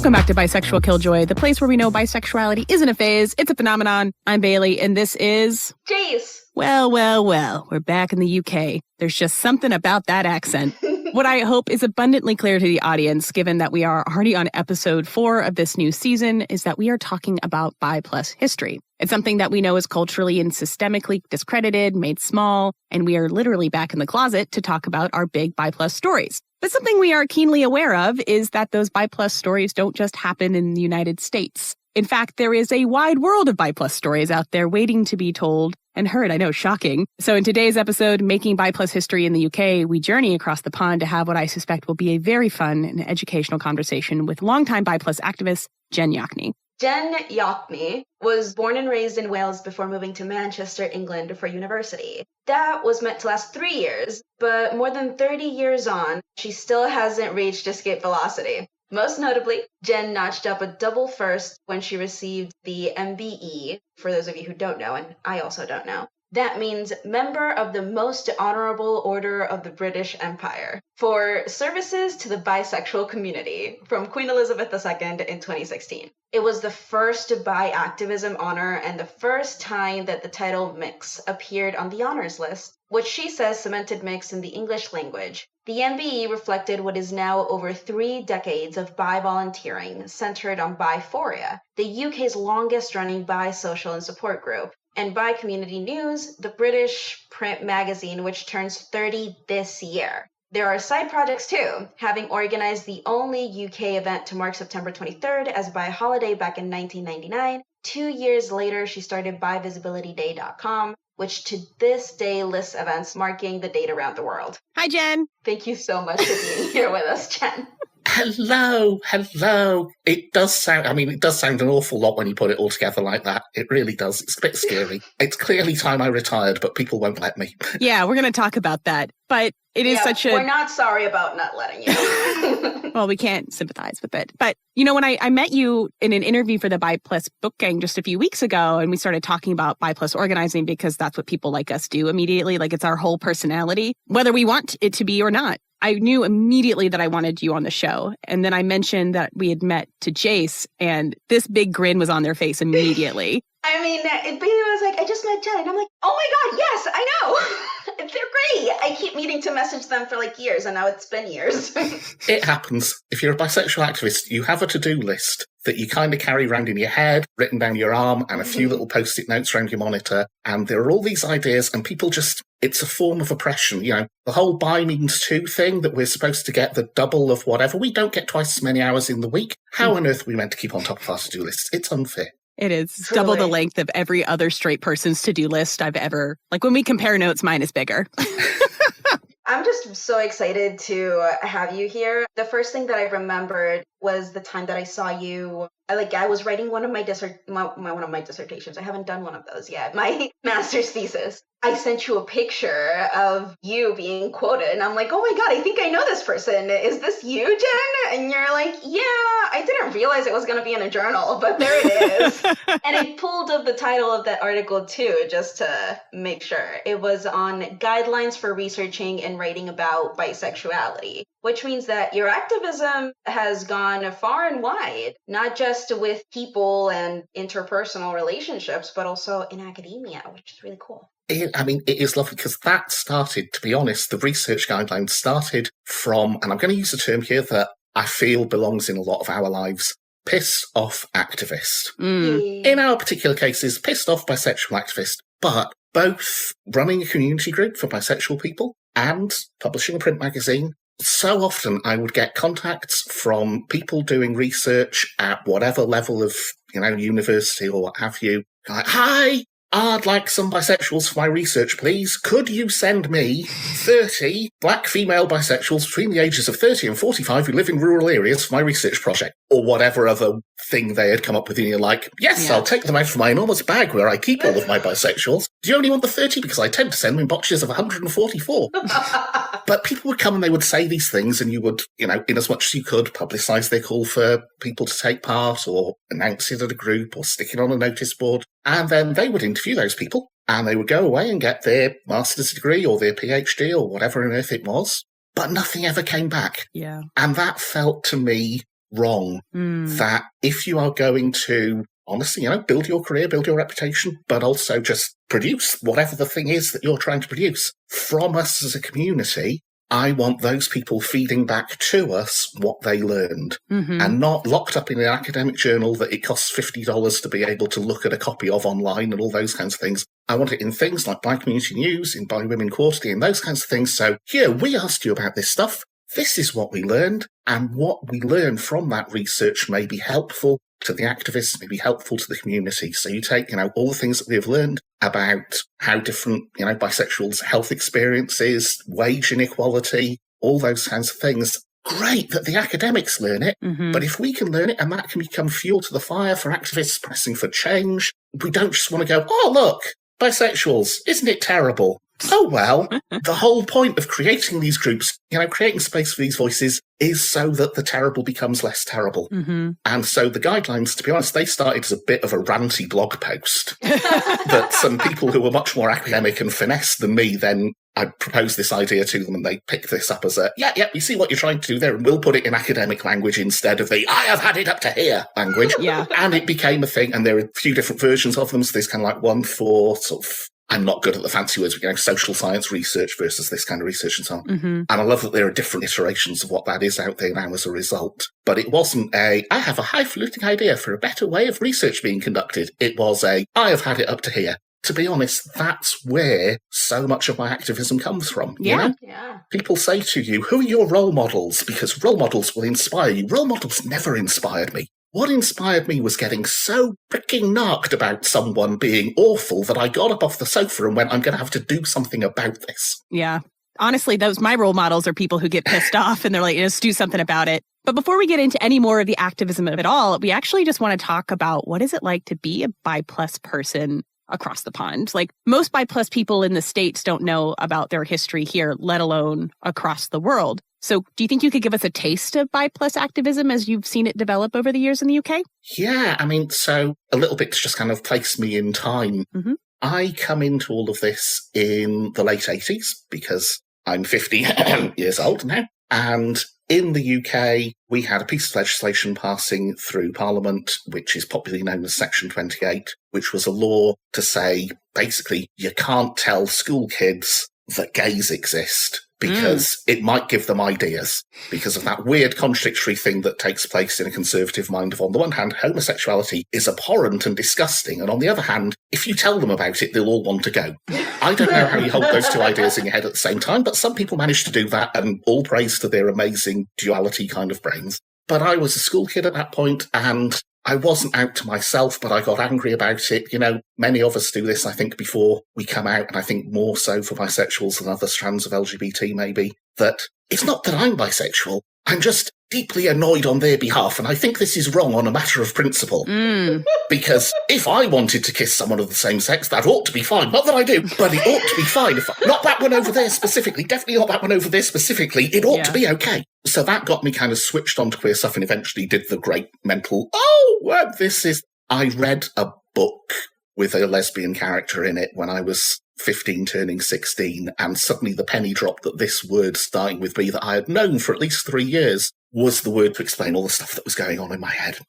Welcome back to Bisexual Killjoy, the place where we know bisexuality isn't a phase, it's a phenomenon. I'm Bailey, and this is... Jace! Well, we're back in the UK. There's just something about that accent. What I hope is abundantly clear to the audience, given that we are already on episode 4 of this new season, is that we are talking about bi plus history. It's something that we know is culturally and systemically discredited, made small, and we are literally back in the closet to talk about our big bi plus stories. But something we are keenly aware of is that those bi plus stories don't just happen in the United States. In fact, there is a wide world of bi plus stories out there waiting to be told and heard. I know, shocking. So in today's episode, Making Bi plus History in the UK, we journey across the pond to have what I suspect will be a very fun and educational conversation with longtime bi plus activist Jen Yockney. Jen Yockney was born and raised in Wales before moving to Manchester, England for university. That was meant to last 3 years, but more than 30 years on, she still hasn't reached escape velocity. Most notably, Jen notched up a double first when she received the MBE, for those of you who don't know, and I also don't know. That means Member of the Most Honourable Order of the British Empire, for services to the bisexual community from Queen Elizabeth II in 2016. It was the first bi-activism honour and the first time that the title mix appeared on the honours list, which she says cemented mix in the English language. The MBE reflected what is now over 3 decades of bi-volunteering centred on BiPhoria, the UK's longest-running bi-social and support group, and Bi Community News, the British print magazine which turns 30 this year. There are side projects too, having organised the only UK event to mark September 23rd as Bi Holiday back in 1999. 2 years later, she started BiVisibilityDay.com, which to this day lists events marking the date around the world. Hi, Jen. Thank you so much for being here with us, Jen. Hello. It does sound an awful lot when you put it all together like that. It really does. It's a bit scary. It's clearly time I retired, but people won't let me. Yeah, we're going to talk about that. But it is We're not sorry about not letting you. Well, we can't sympathize with it. But, you know, when I met you in an interview for the Bi Plus Book Gang just a few weeks ago, and we started talking about Bi Plus organizing because that's what people like us do immediately. Like, it's our whole personality, whether we want it to be or not. I knew immediately that I wanted you on the show. And then I mentioned that we had met to Jace, and this big grin was on their face immediately. I mean, Bailey was like, I just met Jen. And I'm like, oh my God, yes, I know. They're great. I keep meaning to message them for like years, and now it's been years. It happens. If you're a bisexual activist, you have a to-do list that you kind of carry around in your head, written down your arm, and a few little post-it notes around your monitor. And there are all these ideas, and people it's a form of oppression. You know, the whole bi means 2 thing, that we're supposed to get the double of whatever. We don't get twice as many hours in the week. How on earth are we meant to keep on top of our to-do lists? It's unfair. It is Truly. double the length of every other straight person's to-do list I've ever... Like, when we compare notes, mine is bigger. I'm just so excited to have you here. The first thing that I remembered was the time that I saw you. I was writing one of my dissertations. I haven't done one of those yet. My master's thesis. I sent you a picture of you being quoted, and I'm like, oh my God, I think I know this person. Is this you, Jen? And you're like, yeah, I didn't realize it was going to be in a journal, but there it is. And I pulled up the title of that article too, just to make sure. It was on guidelines for researching and writing about bisexuality, which means that your activism has gone far and wide, not just with people and interpersonal relationships, but also in academia, which is really cool. It is lovely because that started, to be honest, the research guidelines started from, and I'm going to use a term here that I feel belongs in a lot of our lives, pissed off activist. In our particular cases, pissed off bisexual activist, but both running a community group for bisexual people and publishing a print magazine. So often I would get contacts from people doing research at whatever level of, university or what have you. Like, hi, I'd like some bisexuals for my research, please. Could you send me 30 black female bisexuals between the ages of 30 and 45 who live in rural areas for my research project? Or whatever other thing they had come up with, and you're like, yes, yeah. I'll take them out from my enormous bag where I keep all of my bisexuals. Do you only want the 30? Because I tend to send them in boxes of 144. But people would come and they would say these things, and you would, in as much as you could, publicise their call for people to take part or announce it at a group or stick it on a notice board. And then they would interview those people, and they would go away and get their master's degree or their PhD or whatever on earth it was. But nothing ever came back. Yeah. And that felt to me wrong. That if you are going to, honestly, build your career, build your reputation, but also just produce whatever the thing is that you're trying to produce from us as a community, I want those people feeding back to us what they learned and not locked up in an academic journal that it costs $50 to be able to look at a copy of online and all those kinds of things. I want it in things like Bi Community News, in Bi Women Quarterly, and those kinds of things. So here, we asked you about this stuff. This is what we learned, and what we learned from that research may be helpful to the activists, may be helpful to the community. So you take, all the things that we have learned about how different, bisexuals' health experiences, wage inequality, all those kinds of things. Great that the academics learn it, but if we can learn it and that can become fuel to the fire for activists pressing for change, we don't just want to go, oh, look, bisexuals, isn't it terrible? Oh, well, the whole point of creating these groups, creating space for these voices is so that the terrible becomes less terrible. And so the guidelines, to be honest, they started as a bit of a ranty blog post that some people who were much more academic and finesse than me, then I proposed this idea to them and they picked this up as we see what you're trying to do there, and we'll put it in academic language instead of the I have had it up to here language. And it became a thing, and there are a few different versions of them. So there's kind of like one for sort of, I'm not good at the fancy words, but social science research versus this kind of research and so on. And I love that there are different iterations of what that is out there now as a result. But it wasn't I have a highfalutin idea for a better way of research being conducted. It was I have had it up to here. To be honest, that's where so much of my activism comes from. Yeah. People say to you, who are your role models? Because role models will inspire you. Role models never inspired me. What inspired me was getting so freaking narked about someone being awful that I got up off the sofa and went, I'm going to have to do something about this. Yeah. Honestly, my role models are people who get pissed off and they're like, let's do something about it. But before we get into any more of the activism of it all, we actually just want to talk about what is it like to be a bi+ person across the pond. Like, most bi+ people in the States don't know about their history here, let alone across the world. So do you think you could give us a taste of bi+ activism as you've seen it develop over the years in the UK? Yeah, so a little bit to just kind of place me in time. I come into all of this in the late 80s because I'm 50 years old now. And in the UK, we had a piece of legislation passing through Parliament, which is popularly known as Section 28, which was a law to say, basically, you can't tell school kids that gays exist because it might give them ideas because of that weird contradictory thing that takes place in a conservative mind of, on the one hand, homosexuality is abhorrent and disgusting, and on the other hand, if you tell them about it, they'll all want to go. I don't know how you hold those two ideas in your head at the same time, but some people manage to do that, and all praise to their amazing duality kind of brains. But I was a school kid at that point, and I wasn't out to myself, but I got angry about it. Many of us do this, I think, before we come out, and I think more so for bisexuals than other strands of LGBT maybe, that it's not that I'm bisexual, I'm just deeply annoyed on their behalf, and I think this is wrong on a matter of principle. Because if I wanted to kiss someone of the same sex, that ought to be fine. Not that I do, but it ought to be fine. Not that one over there specifically, definitely not that one over there specifically. It ought to be okay. So that got me kind of switched on to queer stuff and eventually did the great mental, I read a book with a lesbian character in it when I was 15 turning 16, and suddenly the penny dropped that this word starting with B that I had known for at least 3 years was the word to explain all the stuff that was going on in my head.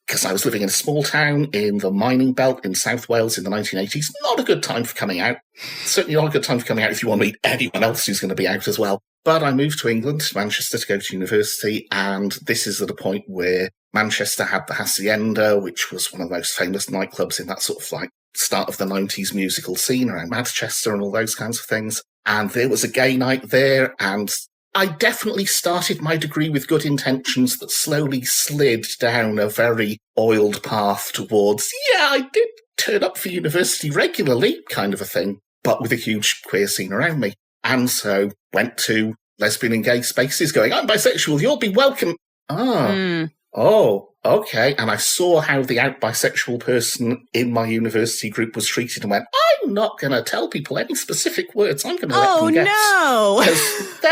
Because I was living in a small town in the mining belt in South Wales in the 1980s. Not a good time for coming out. Certainly not a good time for coming out if you want to meet anyone else who's going to be out as well. But I moved to England, to Manchester, to go to university, and this is at a point where Manchester had the Hacienda, which was one of the most famous nightclubs in that sort of like start of the 90s musical scene around Manchester and all those kinds of things. And there was a gay night there, and I definitely started my degree with good intentions that slowly slid down a very oiled path towards, I did turn up for university regularly, kind of a thing, but with a huge queer scene around me. And so went to lesbian and gay spaces going, I'm bisexual, you'll be welcome. Oh, okay. And I saw how the out bisexual person in my university group was treated and went, I'm not going to tell people any specific words. I'm going to let them guess. Oh, no.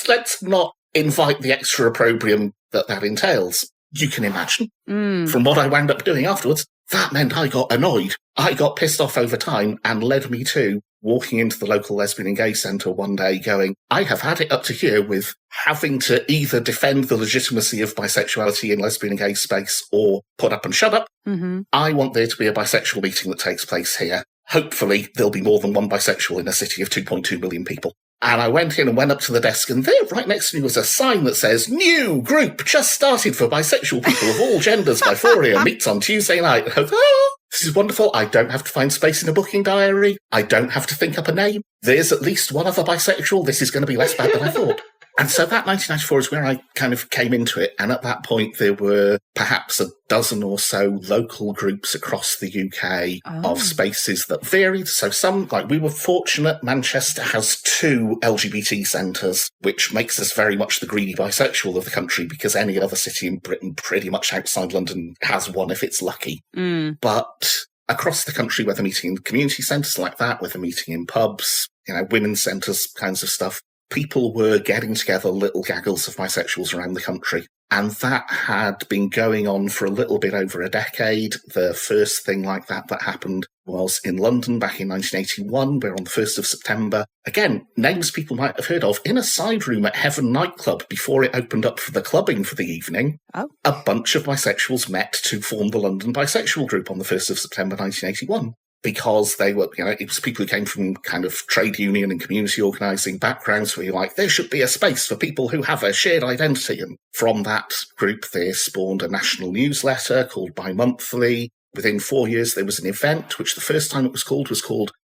Let's not invite the extra opprobrium that entails. You can imagine from what I wound up doing afterwards. that meant I got annoyed. I got pissed off over time and led me to walking into the local lesbian and gay centre one day going, I have had it up to here with having to either defend the legitimacy of bisexuality in lesbian and gay space or put up and shut up. Mm-hmm. I want there to be a bisexual meeting that takes place here. Hopefully there'll be more than one bisexual in a city of 2.2 million people. And I went in and went up to the desk, and there, right next to me, was a sign that says, new group just started for bisexual people of all genders. BiPhoria meets on Tuesday night. And I was, oh, this is wonderful. I don't have to find space in a booking diary. I don't have to think up a name. There's at least one other bisexual. This is going to be less bad than I thought. And so that 1994 is where I kind of came into it. And at that point, there were perhaps a dozen or so local groups across the UK of spaces that varied. So some, like we were fortunate, Manchester has 2 LGBT centres, which makes us very much the greedy bisexual of the country because any other city in Britain, pretty much outside London, has one if it's lucky. But across the country, whether meeting in community centres like that, whether meeting in pubs, women's centres, kinds of stuff, people were getting together little gaggles of bisexuals around the country. And that had been going on for a little bit over a decade. The first thing like that happened was in London back in 1981, where on the 1st of September, again, names people might have heard of, in a side room at Heaven nightclub before it opened up for the clubbing for the evening, a bunch of bisexuals met to form the London Bisexual Group on the 1st of September 1981. Because they were, it was people who came from kind of trade union and community organising backgrounds where you're like, there should be a space for people who have a shared identity. And from that group, they spawned a national newsletter called Bi-Monthly. Within 4 years, there was an event, which the first time it was called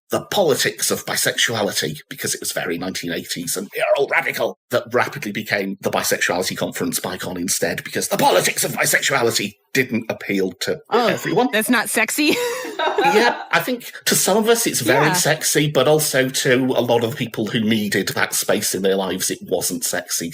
The Politics of Bisexuality, because it was very 1980s and we are all radical, that rapidly became the Bisexuality Conference, BiCon instead, because the politics of bisexuality didn't appeal to everyone. That's not sexy? Yeah, I think to some of us it's very sexy, but also to a lot of people who needed that space in their lives, it wasn't sexy.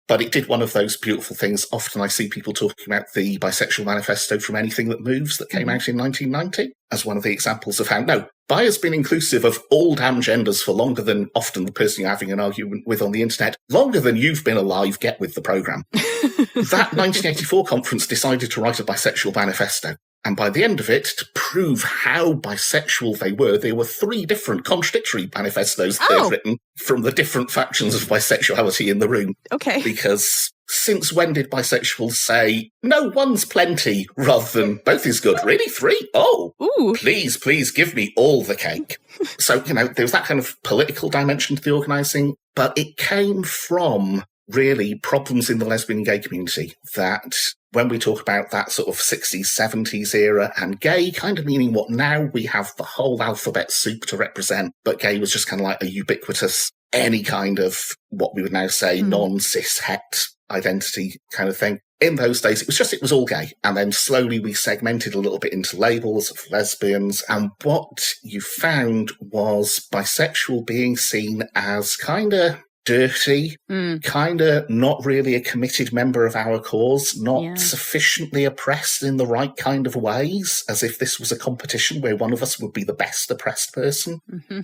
But it did one of those beautiful things. Often I see people talking about the Bisexual Manifesto from Anything That Moves that came out in 1990 as one of the examples of how, no, bi has been inclusive of all damn genders for longer than often the person you're having an argument with on the internet, longer than you've been alive, get with the programme. That 1984 conference decided to write a bisexual manifesto. And by the end of it, to prove how bisexual they were, there were 3 different contradictory manifestos they'd written from the different factions of bisexuality in the room. Okay. Because since when did bisexuals say, no, one's plenty, rather than both is good? Really? 3? Oh, ooh. Please give me all the cake. So, there was that kind of political dimension to the organising, but it came from really problems in the lesbian and gay community that when we talk about that sort of 60s, 70s era and gay kind of meaning what now we have the whole alphabet soup to represent, but gay was just kind of like a ubiquitous, any kind of what we would now say non-cis het identity kind of thing. In those days, it was all gay. And then slowly we segmented a little bit into labels of lesbians. And what you found was bisexual being seen as kind of dirty, kind of not really a committed member of our cause, not sufficiently oppressed in the right kind of ways, as if this was a competition where one of us would be the best oppressed person,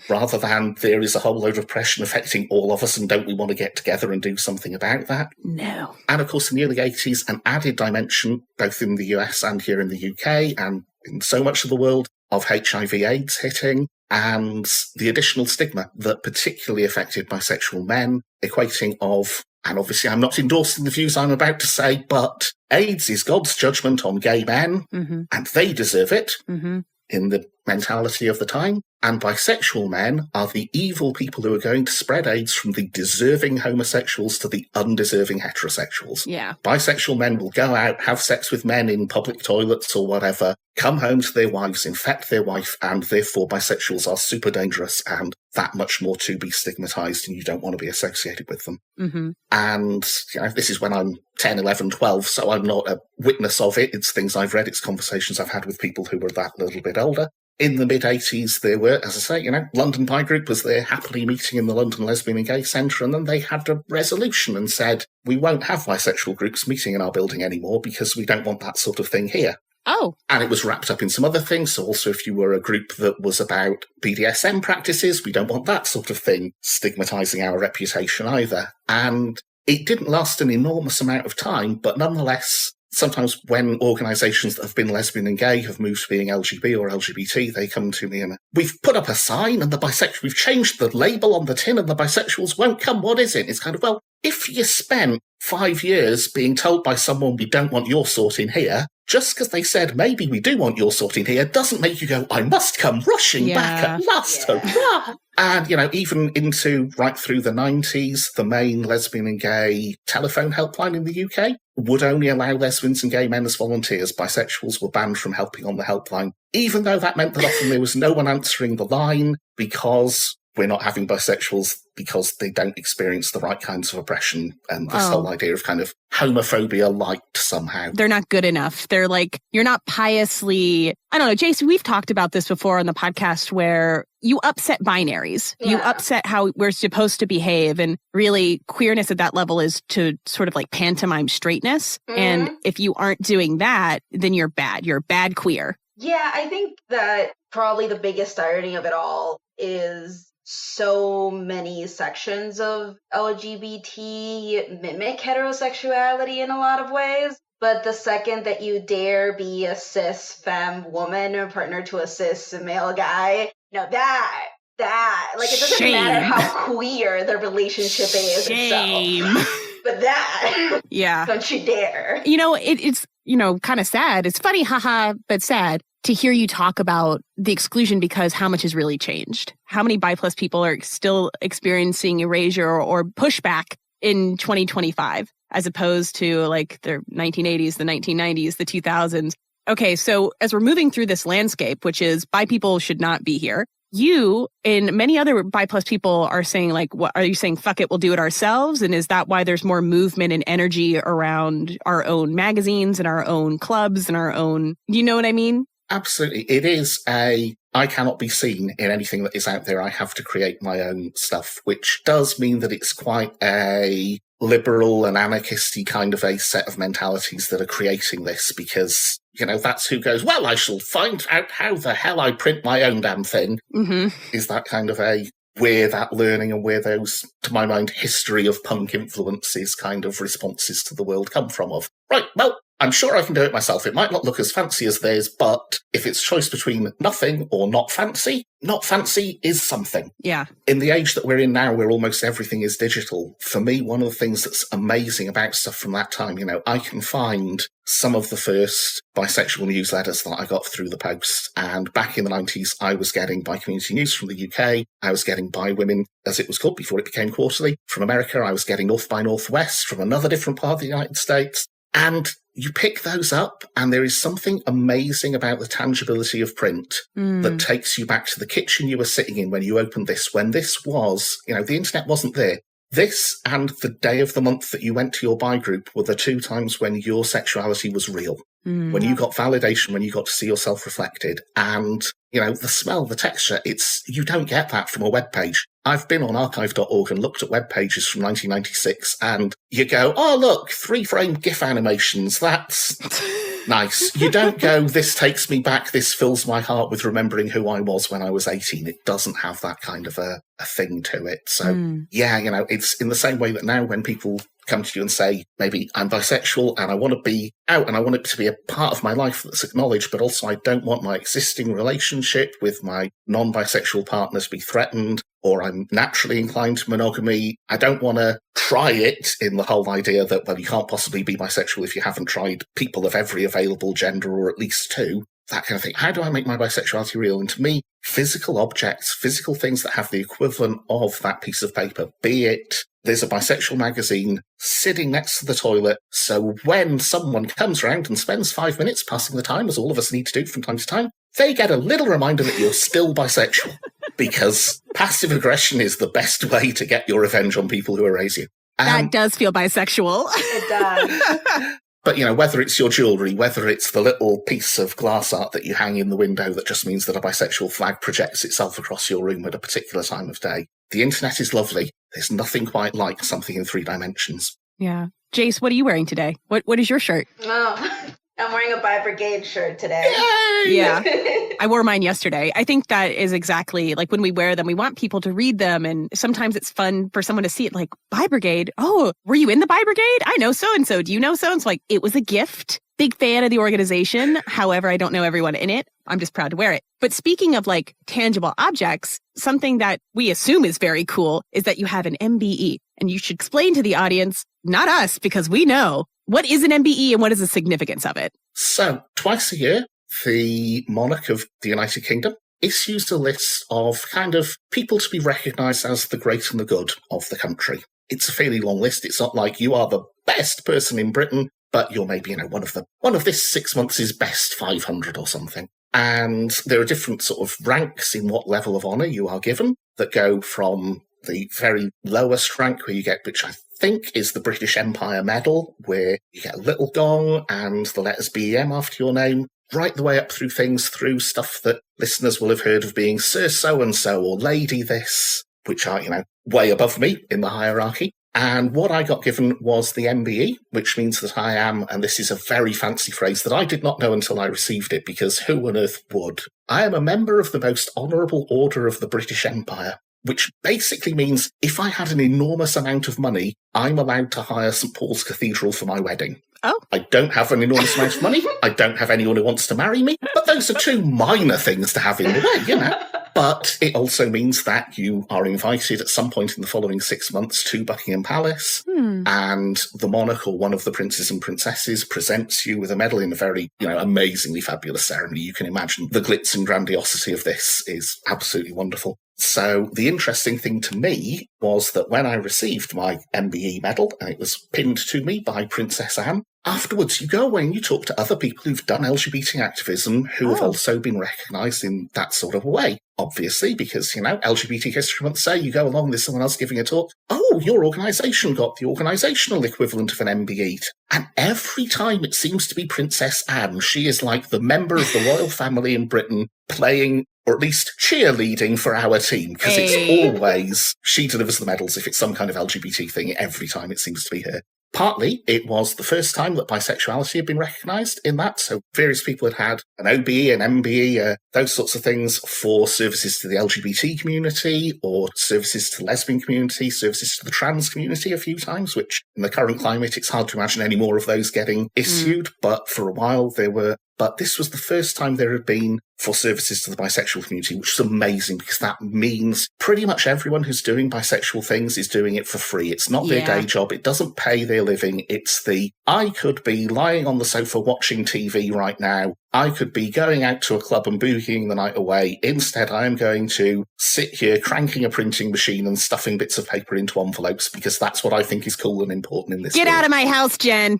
rather than there is a whole load of oppression affecting all of us and don't we want to get together and do something about that? No. And of course, in the early 80s, an added dimension, both in the US and here in the UK and in so much of the world, of HIV/AIDS hitting, and the additional stigma that particularly affected bisexual men, equating of, and obviously I'm not endorsing the views I'm about to say, but AIDS is God's judgment on gay men, and they deserve it in the mentality of the time. And bisexual men are the evil people who are going to spread AIDS from the deserving homosexuals to the undeserving heterosexuals. Yeah. Bisexual men will go out, have sex with men in public toilets or whatever, come home to their wives, infect their wife, and therefore bisexuals are super dangerous and that much more to be stigmatised, and you don't want to be associated with them. And this is when I'm 10, 11, 12, so I'm not a witness of it. It's things I've read, it's conversations I've had with people who were that little bit older. In the mid-80s, there were, as I say, London Bi Group was there happily meeting in the London Lesbian and Gay Centre, and then they had a resolution and said, we won't have bisexual groups meeting in our building anymore because we don't want that sort of thing here. Oh. And it was wrapped up in some other things. So also if you were a group that was about BDSM practices, we don't want that sort of thing stigmatising our reputation either. And it didn't last an enormous amount of time, but nonetheless, sometimes when organisations that have been lesbian and gay have moved to being LGB or LGBT, they come to me and we've put up a sign and we've changed the label on the tin and the bisexuals won't come. What is it? It's kind of, well, if you spent 5 years being told by someone we don't want your sort in here, just because they said maybe we do want your sort in here doesn't make you go, I must come rushing back at last. Hurrah! And, even into right through the 90s, the main lesbian and gay telephone helpline in the UK would only allow lesbians and gay men as volunteers. Bisexuals were banned from helping on the helpline, even though that meant that often there was no one answering the line because we're not having bisexuals because they don't experience the right kinds of oppression and this whole idea of kind of homophobia liked somehow. They're not good enough. They're like, you're not piously, I don't know, Jason, we've talked about this before on the podcast where you upset binaries. Yeah. You upset how we're supposed to behave. And really queerness at that level is to sort of like pantomime straightness. Mm-hmm. And if you aren't doing that, then you're bad. You're bad queer. Yeah, I think that probably the biggest irony of it all is so many sections of LGBT mimic heterosexuality in a lot of ways. But the second that you dare be a cis femme woman or partner to a cis male guy, that, like, it doesn't Shame. matter how queer the relationship is itself. But that, don't you dare. It's, kind of sad. It's funny, haha, but sad to hear you talk about the exclusion because how much has really changed. How many bi+ people are still experiencing erasure or pushback in 2025 as opposed to like the 1980s, the 1990s, the 2000s. Okay, so as we're moving through this landscape, which is bi people should not be here, you and many other bi+ people are saying, like, what are you saying? Fuck it, we'll do it ourselves. And is that why there's more movement and energy around our own magazines and our own clubs and our own, you know what I mean? Absolutely. It is I cannot be seen in anything that is out there. I have to create my own stuff, which does mean that it's quite a liberal and anarchisty kind of a set of mentalities that are creating this because, that's who goes, well, I shall find out how the hell I print my own damn thing. Mm-hmm. Is that kind of where that learning and where those, to my mind, history of punk influences kind of responses to the world come from of, right, well, I'm sure I can do it myself. It might not look as fancy as theirs, but if it's choice between nothing or not fancy is something. Yeah. In the age that we're in now, where almost everything is digital, for me, one of the things that's amazing about stuff from that time, I can find some of the first bisexual newsletters that I got through the post. And back in the 90s, I was getting Bi Community News from the UK. I was getting Bi Women, as it was called before it became quarterly, from America. I was getting North by Northwest from another different part of the United States. And you pick those up, and there is something amazing about the tangibility of print that takes you back to the kitchen you were sitting in when you opened this, when this was, the internet wasn't there. This and the day of the month that you went to your bi group were the two times when your sexuality was real, when you got validation, when you got to see yourself reflected. And, the smell, the texture, you don't get that from a web page. I've been on archive.org and looked at web pages from 1996 and you go, oh, look, 3-frame GIF animations. That's nice. You don't go, this takes me back. This fills my heart with remembering who I was when I was 18. It doesn't have that kind of a thing to it. So, it's in the same way that now when people come to you and say, maybe I'm bisexual and I want to be out and I want it to be a part of my life that's acknowledged, but also I don't want my existing relationship with my non-bisexual partner to be threatened, or I'm naturally inclined to monogamy. I don't want to try it in the whole idea that, well, you can't possibly be bisexual if you haven't tried people of every available gender or at least two. That kind of thing. How do I make my bisexuality real? And to me, physical objects, physical things that have the equivalent of that piece of paper, be it there's a bisexual magazine sitting next to the toilet, so when someone comes around and spends 5 minutes passing the time, as all of us need to do from time to time, they get a little reminder that you're still bisexual, because passive aggression is the best way to get your revenge on people who erase you. That does feel bisexual. It does. But, whether it's your jewellery, whether it's the little piece of glass art that you hang in the window that just means that a bisexual flag projects itself across your room at a particular time of day, the internet is lovely. There's nothing quite like something in 3 dimensions. Yeah. Jace, what are you wearing today? What is your shirt? Oh, I'm wearing a Bi Brigade shirt today. Yay! Yeah. I wore mine yesterday. I think that is exactly like when we wear them, we want people to read them. And sometimes it's fun for someone to see it like, Bi Brigade. Oh, were you in the Bi Brigade? I know so-and-so. Do you know so-and-so? Like, it was a gift. Big fan of the organization. However, I don't know everyone in it. I'm just proud to wear it. But speaking of like tangible objects, something that we assume is very cool is that you have an MBE. And you should explain to the audience, not us, because we know, what is an MBE and what is the significance of it? So, twice a year, the monarch of the United Kingdom issues a list of kind of people to be recognised as the great and the good of the country. It's a fairly long list. It's not like you are the best person in Britain, but you're maybe, one of this 6 months' best 500 or something. And there are different sort of ranks in what level of honour you are given that go from the very lowest rank where you get, which I think is the British Empire Medal, where you get a little gong and the letters BEM after your name, right the way up through things, through stuff that listeners will have heard of being Sir So-and-so or Lady this, which are, way above me in the hierarchy. And what I got given was the MBE, which means that I am, and this is a very fancy phrase that I did not know until I received it, because who on earth would? I am a member of the most honourable order of the British Empire, which basically means if I had an enormous amount of money, I'm allowed to hire St. Paul's Cathedral for my wedding. Oh. I don't have an enormous amount of money. I don't have anyone who wants to marry me. But those are two minor things to have in the way, But it also means that you are invited at some point in the following 6 months to Buckingham Palace, and the monarch or one of the princes and princesses presents you with a medal in a very, amazingly fabulous ceremony. You can imagine the glitz and grandiosity of this is absolutely wonderful. So the interesting thing to me was that when I received my MBE medal, and it was pinned to me by Princess Anne, afterwards you go away and you talk to other people who've done LGBT activism who have also been recognised in that sort of a way. Obviously, because, LGBT History Month, say you go along, there's someone else giving a talk. Oh, your organisation got the organisational equivalent of an MBE. And every time it seems to be Princess Anne, she is like the member of the royal family in Britain playing, or at least cheerleading for our team, because it's always, she delivers the medals if it's some kind of LGBT thing, every time it seems to be her. Partly, it was the first time that bisexuality had been recognised in that, so various people had an OBE, an MBE, those sorts of things for services to the LGBT community, or services to the lesbian community, services to the trans community a few times, which in the current climate, it's hard to imagine any more of those getting issued, but for a while there were. But this was the first time there had been for services to the bisexual community, which is amazing because that means pretty much everyone who's doing bisexual things is doing it for free. It's not their day job. It doesn't pay their living. It's I could be lying on the sofa watching TV right now. I could be going out to a club and boogieing the night away. Instead, I am going to sit here cranking a printing machine and stuffing bits of paper into envelopes because that's what I think is cool and important in this Get world. out of my house, Jen.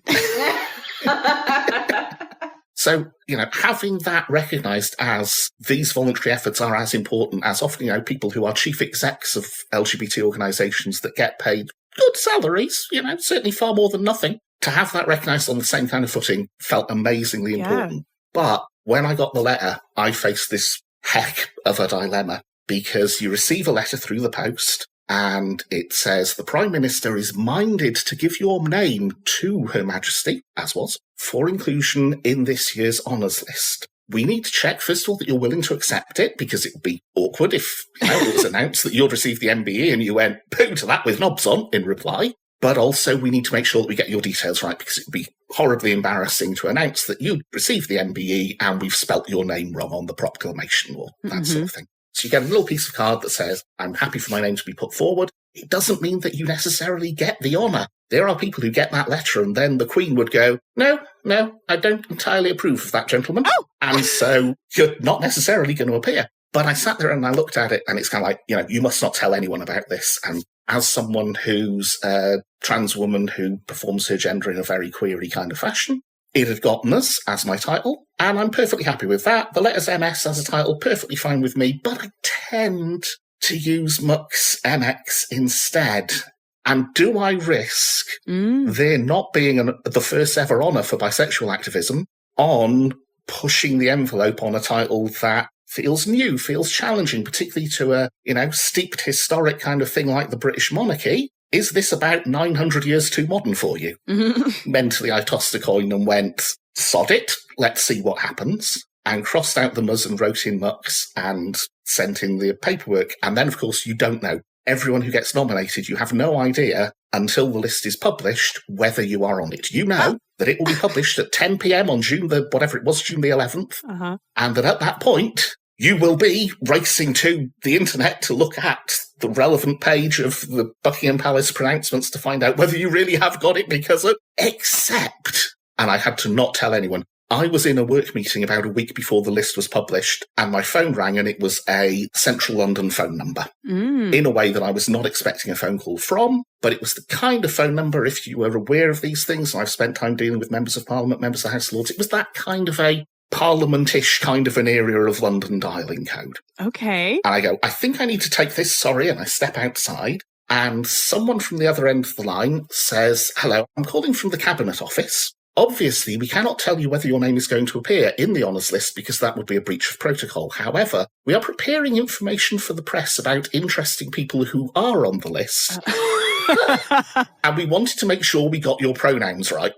So, having that recognised as these voluntary efforts are as important as often, people who are chief execs of LGBT organisations that get paid good salaries, certainly far more than nothing, to have that recognised on the same kind of footing felt amazingly important. But when I got the letter, I faced this heck of a dilemma because you receive a letter through the post and it says the Prime Minister is minded to give your name to Her Majesty, as was, for inclusion in this year's honours list. We need to check, first of all, that you're willing to accept it, because it would be awkward if it was announced that you'd received the MBE and you went, poo to that with knobs on, in reply. But also we need to make sure that we get your details right, because it would be horribly embarrassing to announce that you received the MBE and we've spelt your name wrong on the proclamation or that sort of thing. So you get a little piece of card that says, I'm happy for my name to be put forward. It doesn't mean that you necessarily get the honour. There are people who get that letter and then the Queen would go, no, I don't entirely approve of that, gentleman. Oh! And so you're not necessarily going to appear. But I sat there and I looked at it and it's kind of like, you must not tell anyone about this. And as someone who's a trans woman who performs her gender in a very queery kind of fashion, it had gotten us as my title, and I'm perfectly happy with that. The letters MS as a title, perfectly fine with me, but I tend to use MUX MX instead. And do I risk there not being the first ever honour for bisexual activism on pushing the envelope on a title that feels new, feels challenging, particularly to a, steeped historic kind of thing like the British monarchy? Is this about 900 years too modern for you? Mentally, I tossed a coin and went, sod it, let's see what happens, and crossed out the mus and wrote in mucks and sent in the paperwork. And then, of course, you don't know. Everyone who gets nominated, you have no idea until the list is published whether you are on it. You know that it will be published at 10 p.m. on June the 11th, and that at that point, you will be racing to the internet to look at the relevant page of the Buckingham Palace pronouncements to find out whether you really have got it because of... Except, and I had to not tell anyone, I was in a work meeting about a week before the list was published, and my phone rang, and it was a central London phone number in a way that I was not expecting a phone call from, but it was the kind of phone number, if you were aware of these things, and I've spent time dealing with members of Parliament, members of the House of Lords, it was that kind of a Parliament-ish kind of an area of London dialing code. Okay. And I go, I think I need to take this, sorry, and I step outside, and someone from the other end of the line says, hello, I'm calling from the Cabinet Office. Obviously, we cannot tell you whether your name is going to appear in the honours list because that would be a breach of protocol. However, we are preparing information for the press about interesting people who are on the list. And we wanted to make sure we got your pronouns right.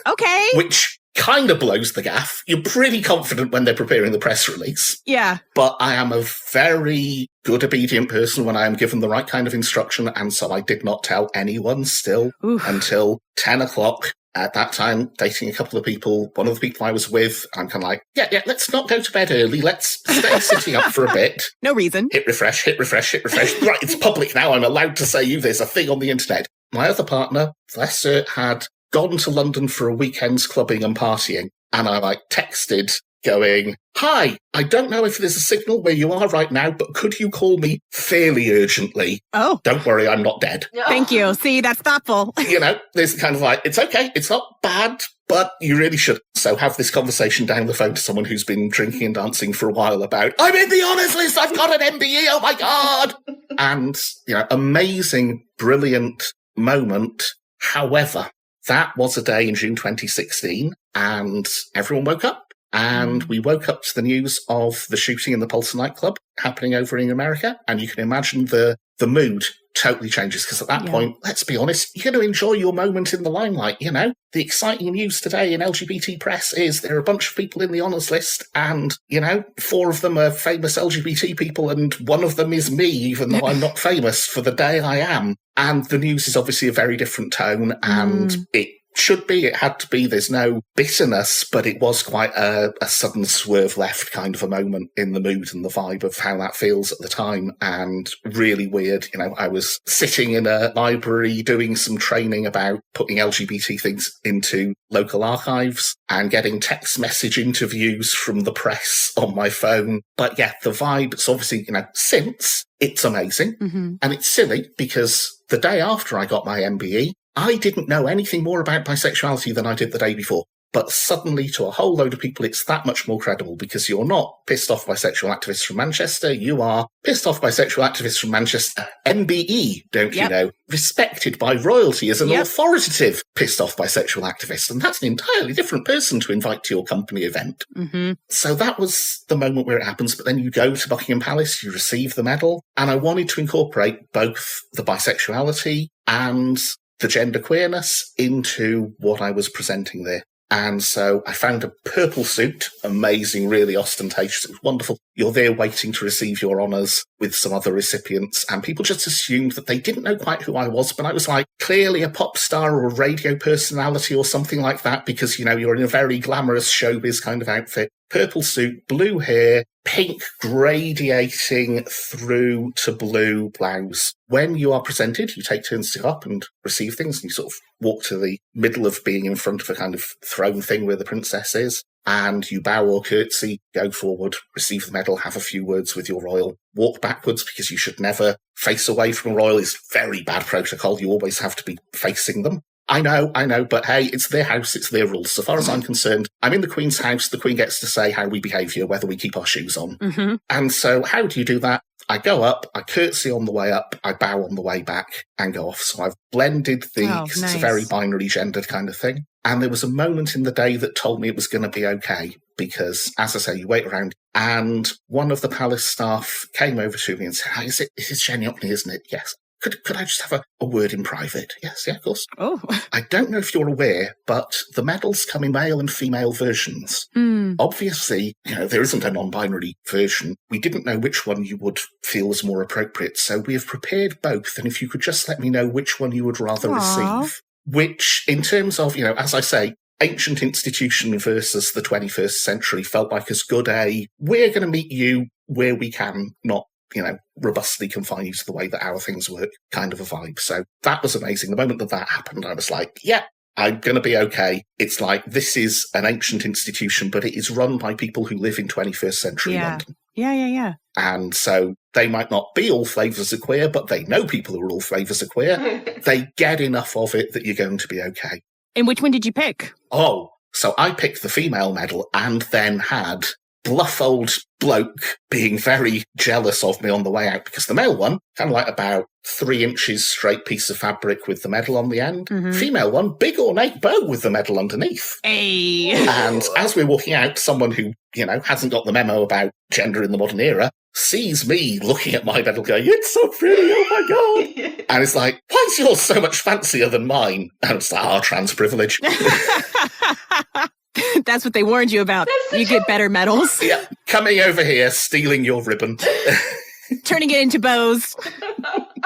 Okay. Which kind of blows the gaff. You're pretty confident when they're preparing the press release. Yeah. But I am a very good, obedient person when I am given the right kind of instruction, and so I did not tell anyone still until 10 o'clock. At that time, dating a couple of people, one of the people I was with, I'm kind of like, yeah, let's not go to bed early. Let's stay sitting up for a bit. No reason. Hit refresh. Right, it's public now. I'm allowed to say you. There's a thing on the internet. My other partner, bless her, had gone to London for a weekend's clubbing and partying. And I texted going, hi, I don't know if there's a signal where you are right now, but could you call me fairly urgently? Oh. Don't worry, I'm not dead. No. Thank you. See, that's thoughtful. There's kind of like, it's okay, it's not bad, but you really should. So have this conversation down the phone to someone who's been drinking and dancing for a while about, I'm in the honours list, I've got an MBE, oh my God! And, amazing, brilliant moment. However, that was a day in June 2016, and everyone woke up. And we woke up to the news of the shooting in the Pulsar nightclub happening over in America. And you can imagine the mood totally changes. Because at that point, let's be honest, you're going to enjoy your moment in the limelight, The exciting news today in LGBT press is there are a bunch of people in the honours list. And, 4 of them are famous LGBT people. And one of them is me, even though I'm not famous for the day I am. And the news is obviously a very different tone. And it had to be, there's no bitterness, but it was quite a sudden swerve left kind of a moment in the mood and the vibe of how that feels at the time, and really weird. I was sitting in a library doing some training about putting LGBT things into local archives and getting text message interviews from the press on my phone. But yeah, the vibe, it's obviously, since it's amazing and it's silly because the day after I got my MBE, I didn't know anything more about bisexuality than I did the day before. But suddenly, to a whole load of people, it's that much more credible because you're not pissed off bisexual activists from Manchester. You are pissed off bisexual activists from Manchester. MBE, don't you know? Respected by royalty as an authoritative pissed off bisexual activist. And that's an entirely different person to invite to your company event. So that was the moment where it happens. But then you go to Buckingham Palace, you receive the medal. And I wanted to incorporate both the bisexuality and the gender queerness into what I was presenting there. And so I found a purple suit, amazing, really ostentatious. It was wonderful. You're there waiting to receive your honours with some other recipients. And people just assumed that they didn't know quite who I was. But I was like clearly a pop star or a radio personality or something like that because, you're in a very glamorous showbiz kind of outfit. Purple suit, blue hair, pink gradiating through to blue blouse. When you are presented, you take turns to go up and receive things, and you sort of walk to the middle of being in front of a kind of throne thing where the princess is, and you bow or curtsy, go forward, receive the medal, have a few words with your royal, walk backwards because you should never face away from a royal. It's very bad protocol. You always have to be facing them. I know, but hey, it's their house, it's their rules. So far as I'm concerned, I'm in the Queen's house, the Queen gets to say how we behave here, whether we keep our shoes on. And so how do you do that? I go up, I curtsy on the way up, I bow on the way back and go off. So I've blended because it's a very binary gendered kind of thing. And there was a moment in the day that told me it was going to be okay. Because, as I say, you wait around. And one of the palace staff came over to me and said, "Hey, it is Yockney, isn't it?" "Yes." could I just have a word in private? Yes, yeah, of course. Oh. I don't know if you're aware, but the medals come in male and female versions. Obviously, there isn't a non-binary version. We didn't know which one you would feel was more appropriate, so we have prepared both, and if you could just let me know which one you would rather receive. Which, in terms of, as I say, ancient institution versus the 21st century felt like as good we're going to meet you where we can, not, robustly confine you to the way that our things work kind of a vibe. So that was amazing. The moment that happened, I was like, yeah, I'm going to be okay. It's like, this is an ancient institution, but it is run by people who live in 21st century London. Yeah. And so they might not be all flavours of queer, but they know people who are all flavours of queer. They get enough of it that you're going to be okay. And which one did you pick? Oh, so I picked the female medal and then had bluff old bloke being very jealous of me on the way out, because the male one, kind of like about 3 inches straight piece of fabric with the medal on the end. Female one, big ornate bow with the medal underneath. Hey. And as we're walking out, someone who, hasn't got the memo about gender in the modern era sees me looking at my medal going, it's so pretty, oh my God. And it's like, why is yours so much fancier than mine? And it's like, trans privilege. That's what they warned you about. You get better medals. Yeah, coming over here, stealing your ribbon. Turning it into bows.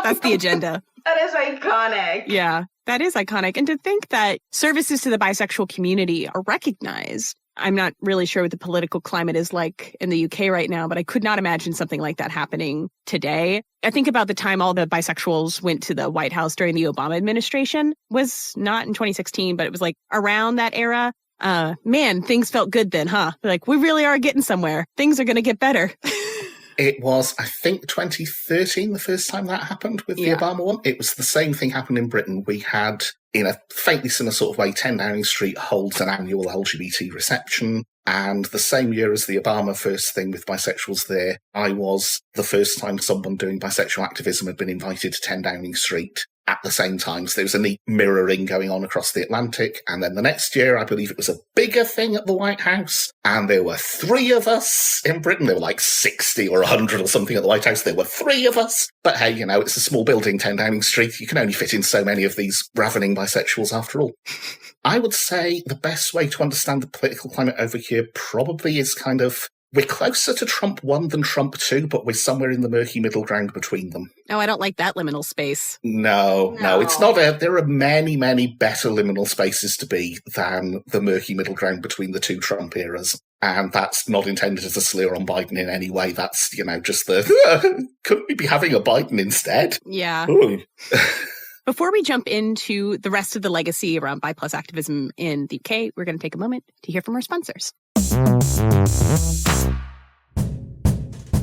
That's the agenda. That is iconic. Yeah, that is iconic. And to think that services to the bisexual community are recognized. I'm not really sure what the political climate is like in the UK right now, but I could not imagine something like that happening today. I think about the time all the bisexuals went to the White House during the Obama administration was not in 2016, but it was like around that era. Man, things felt good then, huh? Like, we really are getting somewhere. Things are going to get better. It was, I think, 2013, the first time that happened with the Obama one. It was the same thing happened in Britain. We had, in a faintly similar sort of way, 10 Downing Street holds an annual LGBT reception. And the same year as the Obama first thing with bisexuals there, I was the first time someone doing bisexual activism had been invited to 10 Downing Street at the same time. So there was a neat mirroring going on across the Atlantic. And then the next year, I believe it was a bigger thing at the White House. And there were 3 of us in Britain. There were like 60 or 100 or something at the White House. There were 3 of us. But hey, it's a small building, 10 Downing Street. You can only fit in so many of these ravening bisexuals after all. I would say the best way to understand the political climate over here probably is kind of, we're closer to Trump 1 than Trump 2, but we're somewhere in the murky middle ground between them. Oh, I don't like that liminal space. No, it's not. There are many, many better liminal spaces to be than the murky middle ground between the 2 Trump eras. And that's not intended as a slur on Biden in any way. That's, just the, couldn't we be having a Biden instead? Yeah. Ooh. Before we jump into the rest of the legacy around Bi+ activism in the UK, we're going to take a moment to hear from our sponsors.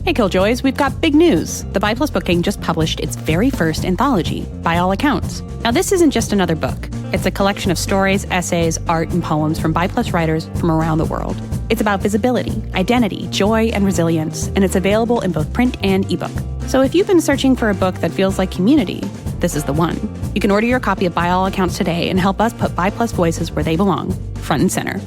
Hey Killjoys, we've got big news. The Bi+ Book Gang just published its very first anthology, By All Accounts. Now this isn't just another book. It's a collection of stories, essays, art, and poems from Bi+ writers from around the world. It's about visibility, identity, joy, and resilience, and it's available in both print and ebook. So if you've been searching for a book that feels like community, this is the one. You can order your copy of By All Accounts today and help us put Bi+ voices where they belong, front and center.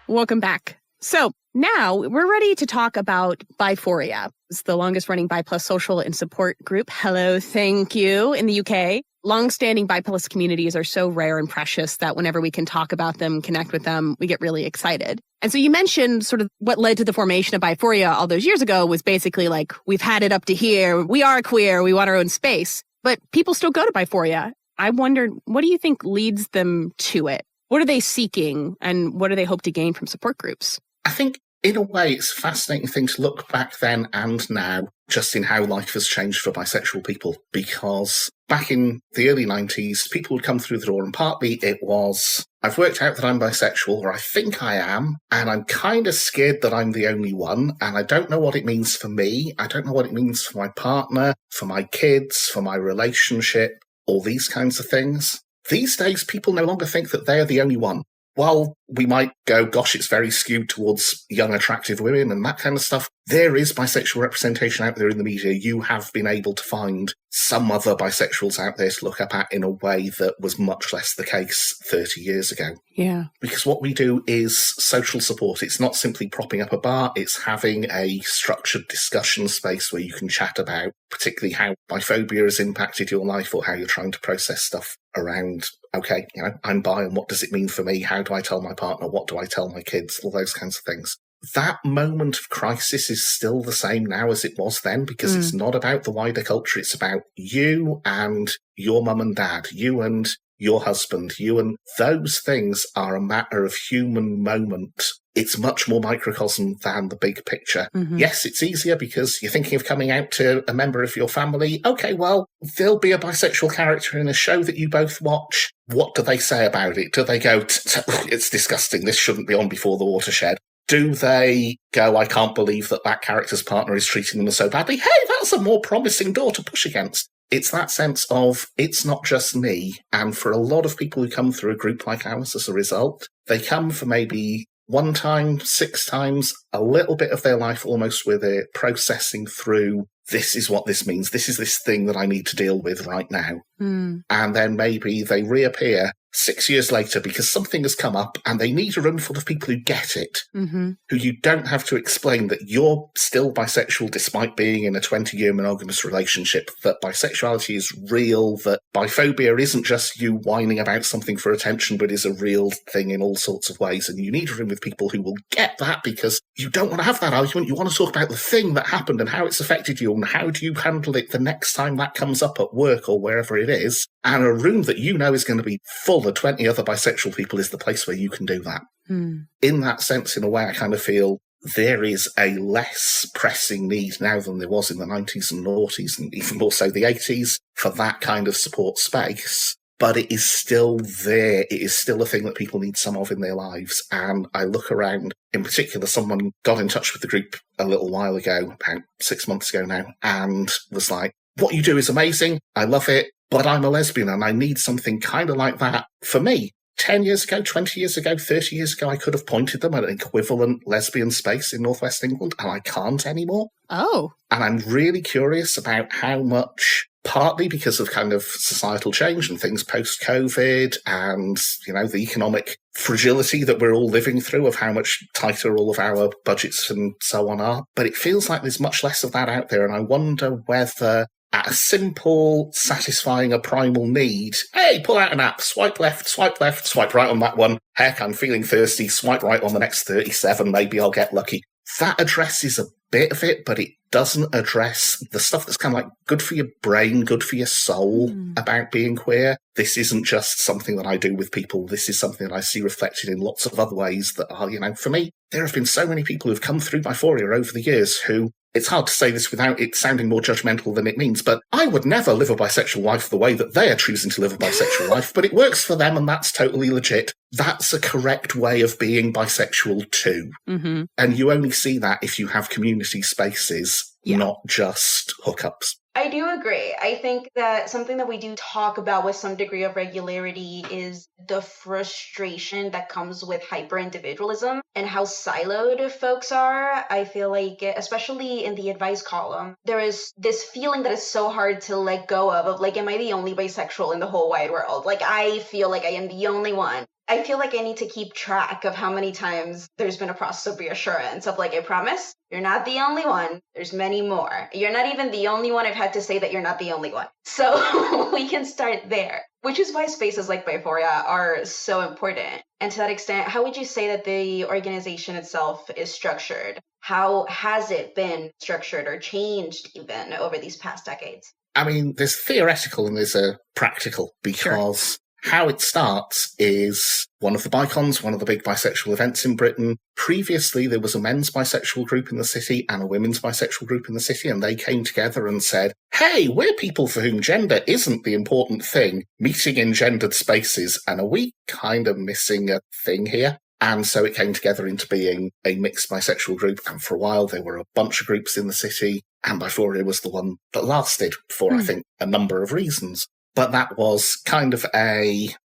Welcome back. So now we're ready to talk about BiPhoria. It's the longest running Bi+ social and support group. Hello, thank you in the UK. Long-standing Bi+ communities are so rare and precious that whenever we can talk about them, connect with them, we get really excited. And so you mentioned sort of what led to the formation of BiPhoria all those years ago was basically like, we've had it up to here. We are queer. We want our own space. But people still go to BiPhoria. I wondered, what do you think leads them to it? What are they seeking and what do they hope to gain from support groups? I think, in a way, it's a fascinating thing to look back then and now, just in how life has changed for bisexual people. Because back in the early 90s, people would come through the door and partly it was, I've worked out that I'm bisexual, or I think I am, and I'm kind of scared that I'm the only one, and I don't know what it means for me. I don't know what it means for my partner, for my kids, for my relationship, all these kinds of things. These days, people no longer think that they're the only one. while we might go, gosh, it's very skewed towards young, attractive women and that kind of stuff, there is bisexual representation out there in the media. You have been able to find some other bisexuals out there to look up at in a way that was much less the case 30 years ago. Yeah. Because what we do is social support. It's not simply propping up a bar. It's having a structured discussion space where you can chat about particularly how biphobia has impacted your life or how you're trying to process stuff around, okay, I'm bi and what does it mean for me? How do I tell my partner? What do I tell my kids? All those kinds of things. That moment of crisis is still the same now as it was then, because it's not about the wider culture. It's about you and your mum and dad, you and your husband, you, and those things are a matter of human moment. It's much more microcosm than the big picture. Yes, it's easier because you're thinking of coming out to a member of your family. Okay, well, there'll be a bisexual character in a show that you both watch. What do they say about it? Do they go, it's disgusting, this shouldn't be on before the watershed? Do they go, I can't believe that character's partner is treating them so badly? Hey, that's a more promising door to push against. It's that sense of, it's not just me. And for a lot of people who come through a group like ours as a result, they come for maybe 1 time, 6 times, a little bit of their life almost with it, processing through, this is what this means. This is this thing that I need to deal with right now. And then maybe they reappear 6 years later because something has come up and they need a room full of people who get it, who you don't have to explain that you're still bisexual despite being in a 20-year monogamous relationship, that bisexuality is real, that biphobia isn't just you whining about something for attention, but is a real thing in all sorts of ways. And you need a room with people who will get that, because you don't want to have that argument. You want to talk about the thing that happened and how it's affected you and how do you handle it the next time that comes up at work or wherever it is. And a room that you know is going to be full of 20 other bisexual people is the place where you can do that. In that sense, in a way, I kind of feel there is a less pressing need now than there was in the 90s and noughties, and even more so the 80s, for that kind of support space. But it is still there. It is still a thing that people need some of in their lives. And I look around, in particular, someone got in touch with the group a little while ago, about 6 months ago now, and was like, what you do is amazing. I love it. But I'm a lesbian and I need something kind of like that for me. 10 years ago, 20 years ago, 30 years ago, I could have pointed them at an equivalent lesbian space in Northwest England, and I can't anymore. Oh. And I'm really curious about how much, partly because of kind of societal change and things post-COVID and, the economic fragility that we're all living through, of how much tighter all of our budgets and so on are. But it feels like there's much less of that out there. And I wonder whether, at a simple, satisfying a primal need, hey, pull out an app, swipe left, swipe right on that one. Heck, I'm feeling thirsty, swipe right on the next 37, maybe I'll get lucky. That addresses a bit of it, but it doesn't address the stuff that's kind of like good for your brain, good for your soul about being queer. This isn't just something that I do with people. This is something that I see reflected in lots of other ways that are, for me, there have been so many people who've come through BiPhoria over the years who, it's hard to say this without it sounding more judgmental than it means, but I would never live a bisexual life the way that they are choosing to live a bisexual life, but it works for them and that's totally legit. That's a correct way of being bisexual too. And you only see that if you have community spaces, not just hookups. I do agree. I think that something that we do talk about with some degree of regularity is the frustration that comes with hyper-individualism and how siloed folks are. I feel like, especially in the advice column, there is this feeling that is so hard to let go of like, am I the only bisexual in the whole wide world? Like, I feel like I am the only one. I feel like I need to keep track of how many times there's been a process of reassurance of like, I promise, you're not the only one. There's many more. You're not even the only one. I've had to say that you're not the only one. So we can start there, which is why spaces like BiPhoria are so important. And to that extent, how would you say that the organization itself is structured? How has it been structured or changed even over these past decades? I mean, there's theoretical and there's a practical, because how it starts is one of the BiCons, one of the big bisexual events in Britain. Previously, there was a men's bisexual group in the city and a women's bisexual group in the city, and they came together and said, hey, we're people for whom gender isn't the important thing, meeting in gendered spaces, and are we kind of missing a thing here? And so it came together into being a mixed bisexual group, and for a while there were a bunch of groups in the city, and BiPhoria was the one that lasted for, I think, a number of reasons. But that was kind of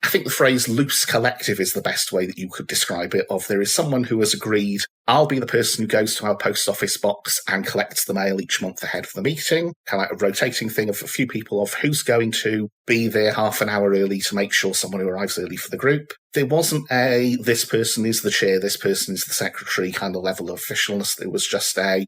I think the phrase loose collective is the best way that you could describe it, of there is someone who has agreed, I'll be the person who goes to our post office box and collects the mail each month ahead of the meeting, kind of like a rotating thing of a few people of who's going to be there half an hour early to make sure someone who arrives early for the group. There wasn't this person is the chair, this person is the secretary kind of level of officialness. There was just okay,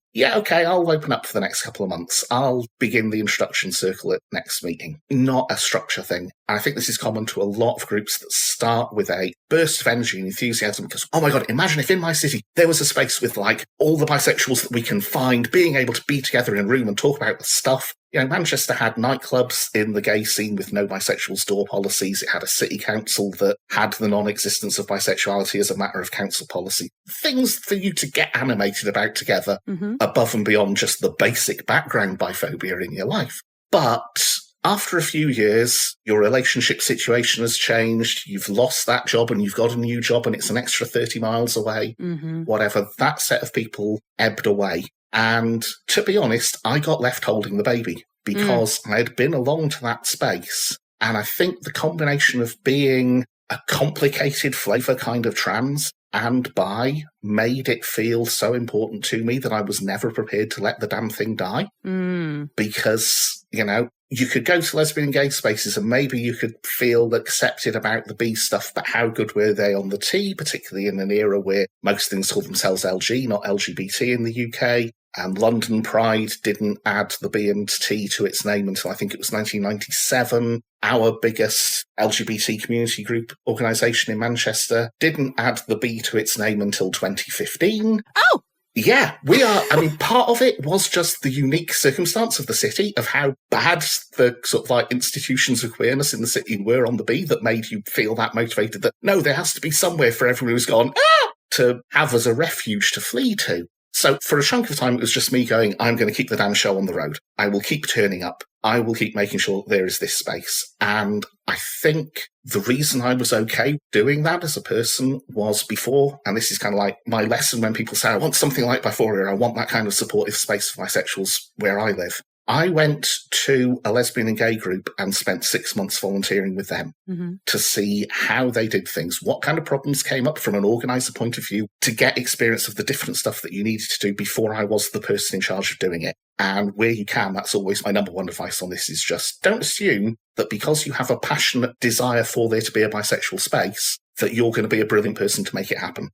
I'll open up for the next couple of months. I'll begin the instruction circle at next meeting. Not a structure thing. And I think this is common to a lot of groups that start with a burst of energy and enthusiasm because, oh my God, imagine if in my city there was a space with like all the bisexuals that we can find being able to be together in a room and talk about the stuff. Manchester had nightclubs in the gay scene with no bisexuals door policies. It had a city council that had the non-existence of bisexuality as a matter of council policy. Things for you to get animated about together above and beyond just the basic background biphobia in your life. But after a few years, your relationship situation has changed. You've lost that job and you've got a new job and it's an extra 30 miles away. Whatever, that set of people ebbed away. And to be honest, I got left holding the baby because I had been along to that space. And I think the combination of being a complicated flavour kind of trans and bi made it feel so important to me that I was never prepared to let the damn thing die. Because, you could go to lesbian and gay spaces and maybe you could feel accepted about the B stuff, but how good were they on the T, particularly in an era where most things call themselves LG, not LGBT in the UK. And London Pride didn't add the B and T to its name until I think it was 1997. Our biggest LGBT community group organisation in Manchester didn't add the B to its name until 2015. Oh! Yeah, part of it was just the unique circumstance of the city, of how bad the sort of like institutions of queerness in the city were on the B that made you feel that motivated that, no, there has to be somewhere for everyone who's gone, to have as a refuge to flee to. So for a chunk of time, it was just me going, I'm going to keep the damn show on the road. I will keep turning up. I will keep making sure there is this space. And I think the reason I was okay doing that as a person was before, and this is kind of like my lesson when people say, I want something like BiPhoria, I want that kind of supportive space for bisexuals where I live. I went to a lesbian and gay group and spent 6 months volunteering with them to see how they did things, what kind of problems came up from an organizer point of view, to get experience of the different stuff that you needed to do before I was the person in charge of doing it. And where you can, that's always my number one advice on this, is just don't assume that because you have a passionate desire for there to be a bisexual space, that you're going to be a brilliant person to make it happen.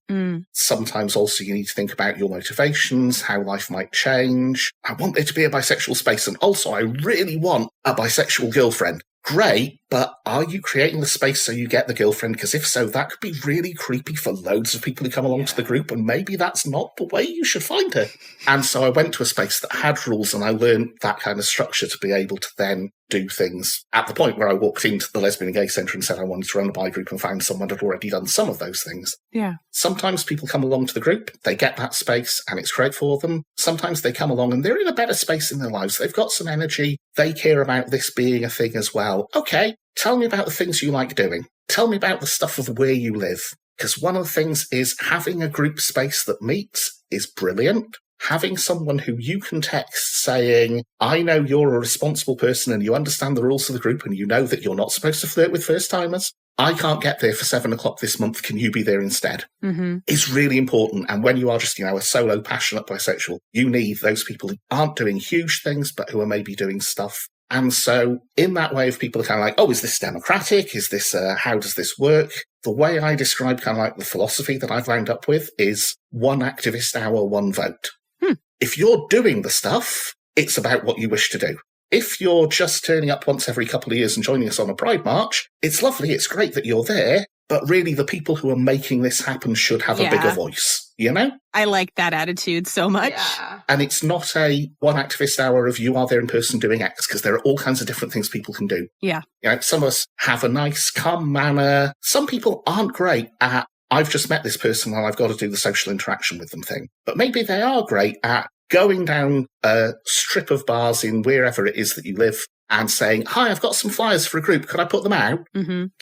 Sometimes also you need to think about your motivations, how life might change. I want there to be a bisexual space, and also I really want a bisexual girlfriend. Great, but are you creating the space so you get the girlfriend? Because if so, that could be really creepy for loads of people who come along to the group, and maybe that's not the way you should find her. And so I went to a space that had rules, and I learned that kind of structure to be able to then do things. At the point where I walked into the lesbian and gay centre and said I wanted to run a bi group and found someone had already done some of those things. Yeah. Sometimes people come along to the group, they get that space and it's great for them. Sometimes they come along and they're in a better space in their lives. They've got some energy. They care about this being a thing as well. Okay, tell me about the things you like doing. Tell me about the stuff of where you live. Because one of the things is having a group space that meets is brilliant. Having someone who you can text saying, I know you're a responsible person and you understand the rules of the group and you know that you're not supposed to flirt with first-timers. I can't get there for 7 o'clock this month. Can you be there instead? It's really important. And when you are just, a solo, passionate bisexual, you need those people who aren't doing huge things, but who are maybe doing stuff. And so in that way, if people are kind of like, oh, is this democratic? Is this, how does this work? The way I describe kind of like the philosophy that I've wound up with is 1 activist hour, 1 vote. If you're doing the stuff, it's about what you wish to do. If you're just turning up once every couple of years and joining us on a Pride March, it's lovely, it's great that you're there, but really the people who are making this happen should have a bigger voice, I like that attitude so much. Yeah. And it's not a 1 activist hour of you are there in person doing X, because there are all kinds of different things people can do. Yeah. Some of us have a nice, calm manner. Some people aren't great at, I've just met this person and I've got to do the social interaction with them thing. But maybe they are great at going down a strip of bars in wherever it is that you live and saying, hi, I've got some flyers for a group. Could I put them out?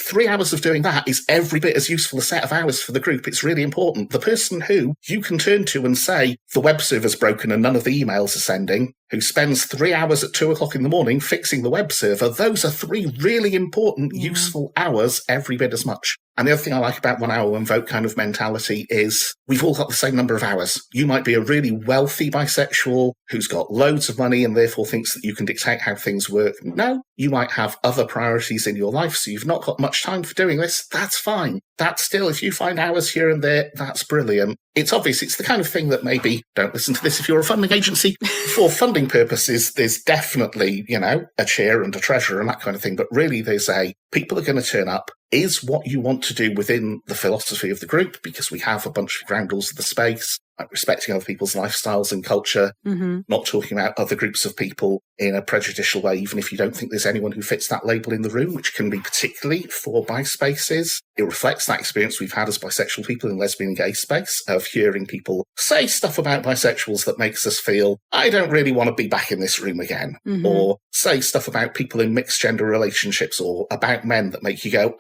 3 hours of doing that is every bit as useful a set of hours for the group. It's really important. The person who you can turn to and say, the web server's broken and none of the emails are sending, who spends 3 hours at 2 o'clock in the morning fixing the web server. Those are 3 really important, useful hours, every bit as much. And the other thing I like about 1 hour, 1 vote kind of mentality is we've all got the same number of hours. You might be a really wealthy bisexual who's got loads of money and therefore thinks that you can dictate how things work. No, you might have other priorities in your life, so you've not got much time for doing this. That's fine. That's still, if you find hours here and there, that's brilliant. It's obvious. It's the kind of thing that maybe, don't listen to this if you're a funding agency. For funding purposes, there's definitely, a chair and a treasurer and that kind of thing. But really, there's people are going to turn up. Is what you want to do within the philosophy of the group, because we have a bunch of ground rules of the space, like respecting other people's lifestyles and culture, not talking about other groups of people in a prejudicial way, even if you don't think there's anyone who fits that label in the room, which can be particularly for bi spaces. It reflects that experience we've had as bisexual people in lesbian and gay space of hearing people say stuff about bisexuals that makes us feel, I don't really want to be back in this room again, or say stuff about people in mixed gender relationships or about men that make you go,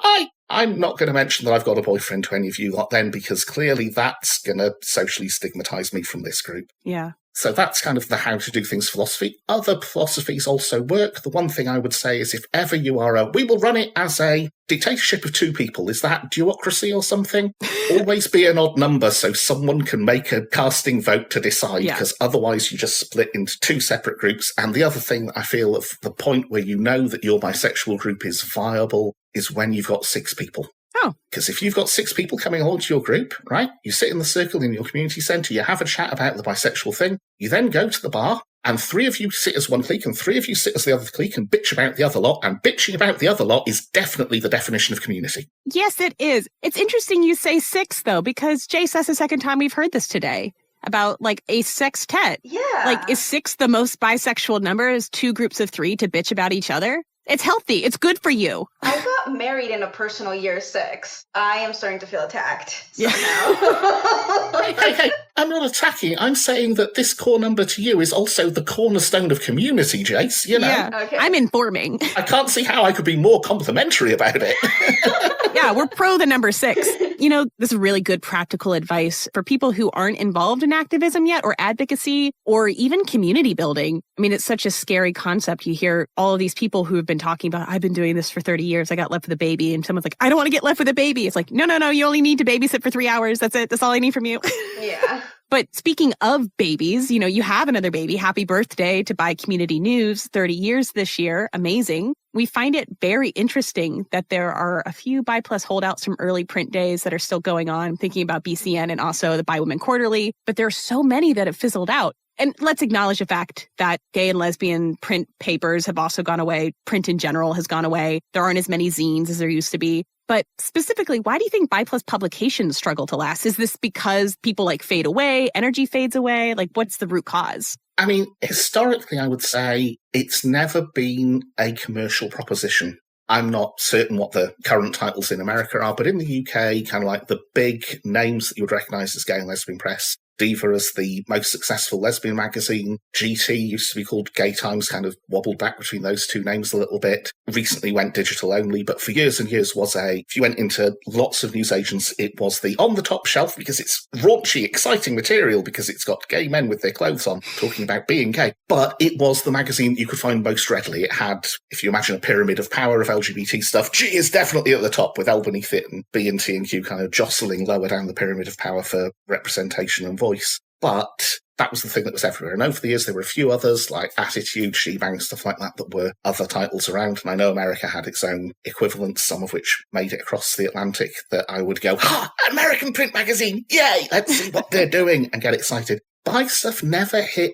I'm not going to mention that I've got a boyfriend to any of you lot then, because clearly that's going to socially stigmatise me from this group. Yeah. So that's kind of the how to do things philosophy. Other philosophies also work. The one thing I would say is if ever you are we will run it as a dictatorship of 2 people. Is that duocracy or something? Always be an odd number so someone can make a casting vote to decide, because otherwise you just split into 2 separate groups. And the other thing that I feel of the point where you know that your bisexual group is viable is when you've got 6 people. Oh. Because if you've got 6 people coming along to your group, right, you sit in the circle in your community centre, you have a chat about the bisexual thing, you then go to the bar, and 3 of you sit as one clique, and 3 of you sit as the other clique and bitch about the other lot, and bitching about the other lot is definitely the definition of community. Yes, it is. It's interesting you say 6, though, because Jace, that's the second time we've heard this today about, a sextet. Yeah. Is 6 the most bisexual number? Is 2 groups of 3 to bitch about each other? It's healthy. It's good for you. I got married in a personal year 6. I am starting to feel attacked somehow. Hey, I'm not attacking. I'm saying that this core number to you is also the cornerstone of community, Jace. Yeah, okay. I'm informing. I can't see how I could be more complimentary about it. Yeah, we're pro the number 6. This is really good practical advice for people who aren't involved in activism yet or advocacy or even community building. I mean, it's such a scary concept. You hear all of these people who have been talking about, I've been doing this for 30 years. I got left with a baby. And someone's like, I don't want to get left with a baby. It's like, no, you only need to babysit for 3 hours. That's it. That's all I need from you. Yeah. But speaking of babies, you have another baby. Happy birthday to Bi Community News, 30 years this year. Amazing. We find it very interesting that there are a few Bi Plus holdouts from early print days that are still going on, thinking about BCN and also the Bi Women Quarterly. But there are so many that have fizzled out. And let's acknowledge the fact that gay and lesbian print papers have also gone away. Print in general has gone away. There aren't as many zines as there used to be. But specifically, why do you think Bi Plus publications struggle to last? Is this because people fade away, energy fades away? What's the root cause? I mean, historically, I would say it's never been a commercial proposition. I'm not certain what the current titles in America are, but in the UK, kind of the big names that you would recognise as gay and lesbian press, Diva as the most successful lesbian magazine. GT used to be called Gay Times, kind of wobbled back between those 2 names a little bit. Recently went digital only, but for years and years if you went into lots of newsagents, it was the on the top shelf because it's raunchy, exciting material because it's got gay men with their clothes on talking about being gay. But it was the magazine that you could find most readily. It had, if you imagine a pyramid of power of LGBT stuff, G is definitely at the top with L beneath it and B and T and Q kind of jostling lower down the pyramid of power for representation and voice. But that was the thing that was everywhere. And over the years, there were a few others like Attitude, She-Bang, stuff like that were other titles around. And I know America had its own equivalents, some of which made it across the Atlantic, that I would go, American print magazine, yay, let's see what they're doing, and get excited. Bi stuff never hit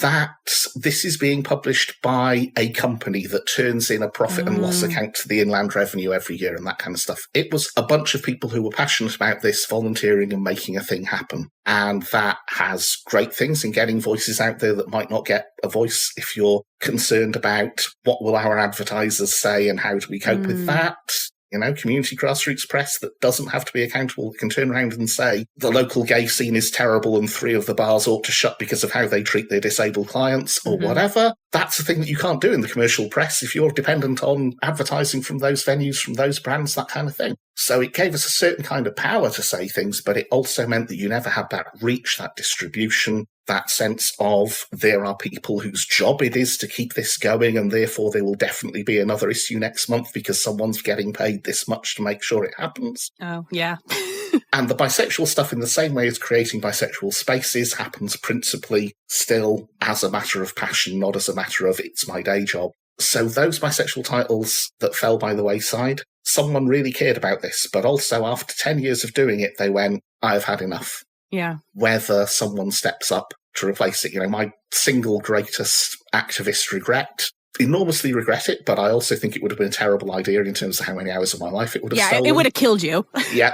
that this is being published by a company that turns in a profit and loss account to the inland revenue every year and that kind of stuff. It was a bunch of people who were passionate about this, volunteering and making a thing happen. And that has great things in getting voices out there that might not get a voice if you're concerned about what will our advertisers say and how do we cope with that. Community grassroots press that doesn't have to be accountable, can turn around and say the local gay scene is terrible and 3 of the bars ought to shut because of how they treat their disabled clients or whatever. That's a thing that you can't do in the commercial press if you're dependent on advertising from those venues, from those brands, that kind of thing. So it gave us a certain kind of power to say things, but it also meant that you never had that reach, that distribution, that sense of there are people whose job it is to keep this going, and therefore there will definitely be another issue next month because someone's getting paid this much to make sure it happens. Oh, yeah. And the bisexual stuff, in the same way as creating bisexual spaces, happens principally still as a matter of passion, not as a matter of it's my day job. So those bisexual titles that fell by the wayside, someone really cared about this, but also after 10 years of doing it, they went, I've had enough. Yeah. Whether someone steps up to replace it. My single greatest activist regret, enormously regret it, but I also think it would have been a terrible idea in terms of how many hours of my life it would have stolen. Yeah, it would have killed you. Yeah.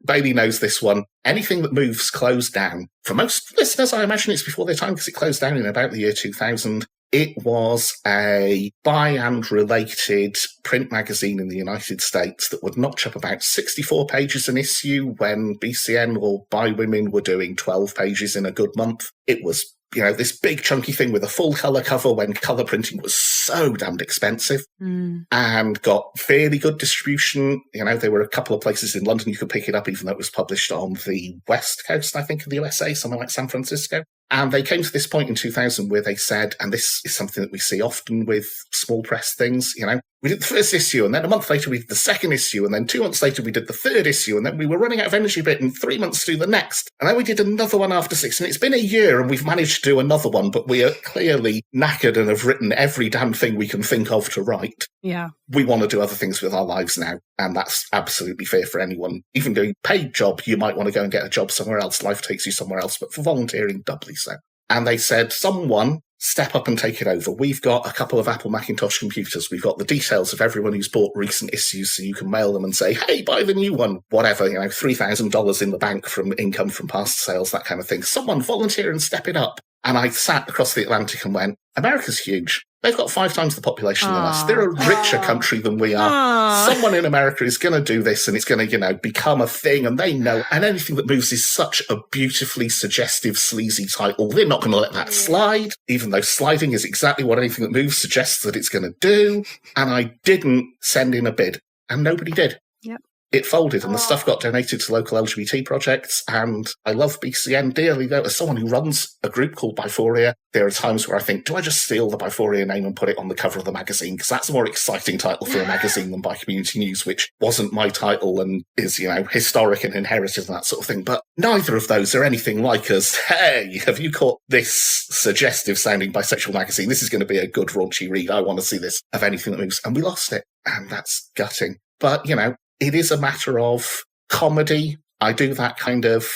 Bailey knows this one. Anything that moves closed down. For most listeners, I imagine it's before their time because it closed down in about the year 2000. It was a bi and related print magazine in the United States that would notch up about 64 pages an issue when BCN or Bi Women were doing 12 pages in a good month. It was, this big chunky thing with a full colour cover when colour printing was so damned expensive and got fairly good distribution. There were a couple of places in London you could pick it up, even though it was published on the West Coast, I think, of the USA, somewhere like San Francisco. And they came to this point in 2000 where they said, and this is something that we see often with small press things, we did the first issue, and then a month later we did the second issue, and then 2 months later we did the third issue, and then we were running out of energy a bit, and 3 months to do the next. And then we did another one after 6, and it's been a year, and we've managed to do another one, but we are clearly knackered and have written every damn thing we can think of to write. Yeah. We want to do other things with our lives now, and that's absolutely fair for anyone. Even doing a paid job, you might want to go and get a job somewhere else. Life takes you somewhere else, but for volunteering, doubly so. And they said, someone step up and take it over. We've got a couple of Apple Macintosh computers. We've got the details of everyone who's bought recent issues, so you can mail them and say, hey, buy the new one. Whatever, $3,000 in the bank from income from past sales, that kind of thing. Someone volunteer and step it up. And I sat across the Atlantic and went, America's huge. They've got 5 times the population than us. They're a richer country than we are. Someone in America is going to do this, and it's going to, become a thing, and they know. And Anything That Moves is such a beautifully suggestive, sleazy title. They're not going to let that slide, even though sliding is exactly what Anything That Moves suggests that it's going to do. And I didn't send in a bid, and nobody did. Yep. It folded, and the stuff got donated to local LGBT projects, and I love BCN dearly, though. As someone who runs a group called BiPhoria, there are times where I think, do I just steal the BiPhoria name and put it on the cover of the magazine? Because that's a more exciting title for a magazine than Bi Community News, which wasn't my title and is, historic and inherited and that sort of thing. But neither of those are anything like us. Hey, have you caught this suggestive-sounding bisexual magazine? This is going to be a good, raunchy read. I want to see this of Anything That Moves. And we lost it. And that's gutting. But, it is a matter of comedy. I do that kind of,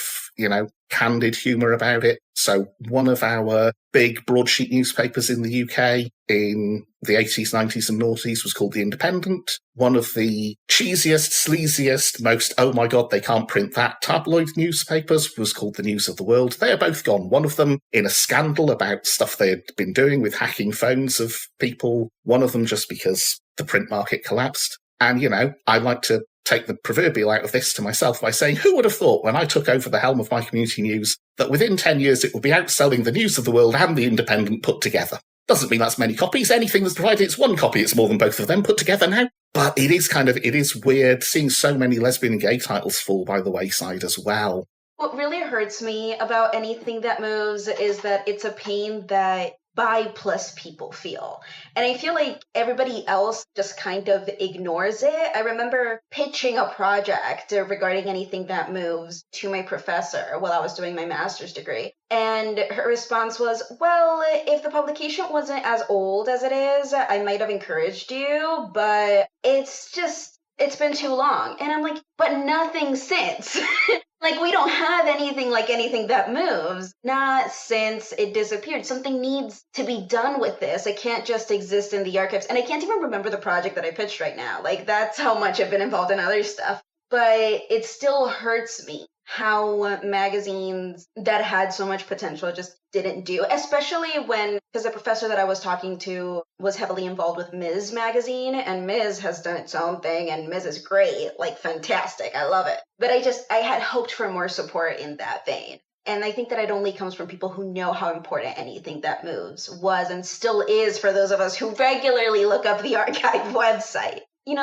candid humour about it. So one of our big broadsheet newspapers in the UK in the 80s, 90s and noughties was called The Independent. One of the cheesiest, sleaziest, most, oh my God, they can't print that tabloid newspapers was called The News of the World. They are both gone. One of them in a scandal about stuff they had been doing with hacking phones of people. One of them just because the print market collapsed. And, I like to take the proverbial out of this to myself by saying, who would have thought when I took over the helm of my community news that within 10 years it would be outselling the News of the World and the Independent put together? Doesn't mean that's many copies. Anything that's provided it's one copy, it's more than both of them put together now. But it is weird seeing so many lesbian and gay titles fall by the wayside as well. What really hurts me about Anything That Moves is that it's a pain that bi plus people feel. And I feel like everybody else just kind of ignores it. I remember pitching a project regarding Anything That Moves to my professor while I was doing my master's degree. And her response was, well, if the publication wasn't as old as it is, I might have encouraged you, but it's been too long. And I'm like, but nothing since. Like, we don't have anything like Anything That Moves. Not since it disappeared. Something needs to be done with this. It can't just exist in the archives. And I can't even remember the project that I pitched right now. Like, that's how much I've been involved in other stuff. But it still hurts me how magazines that had so much potential just didn't do, especially because the professor that I was talking to was heavily involved with Ms. magazine, and Ms. has done its own thing, and Ms. is great, like fantastic, I love it. But I had hoped for more support in that vein. And I think that it only comes from people who know how important Anything That Moves was and still is for those of us who regularly look up the archive website.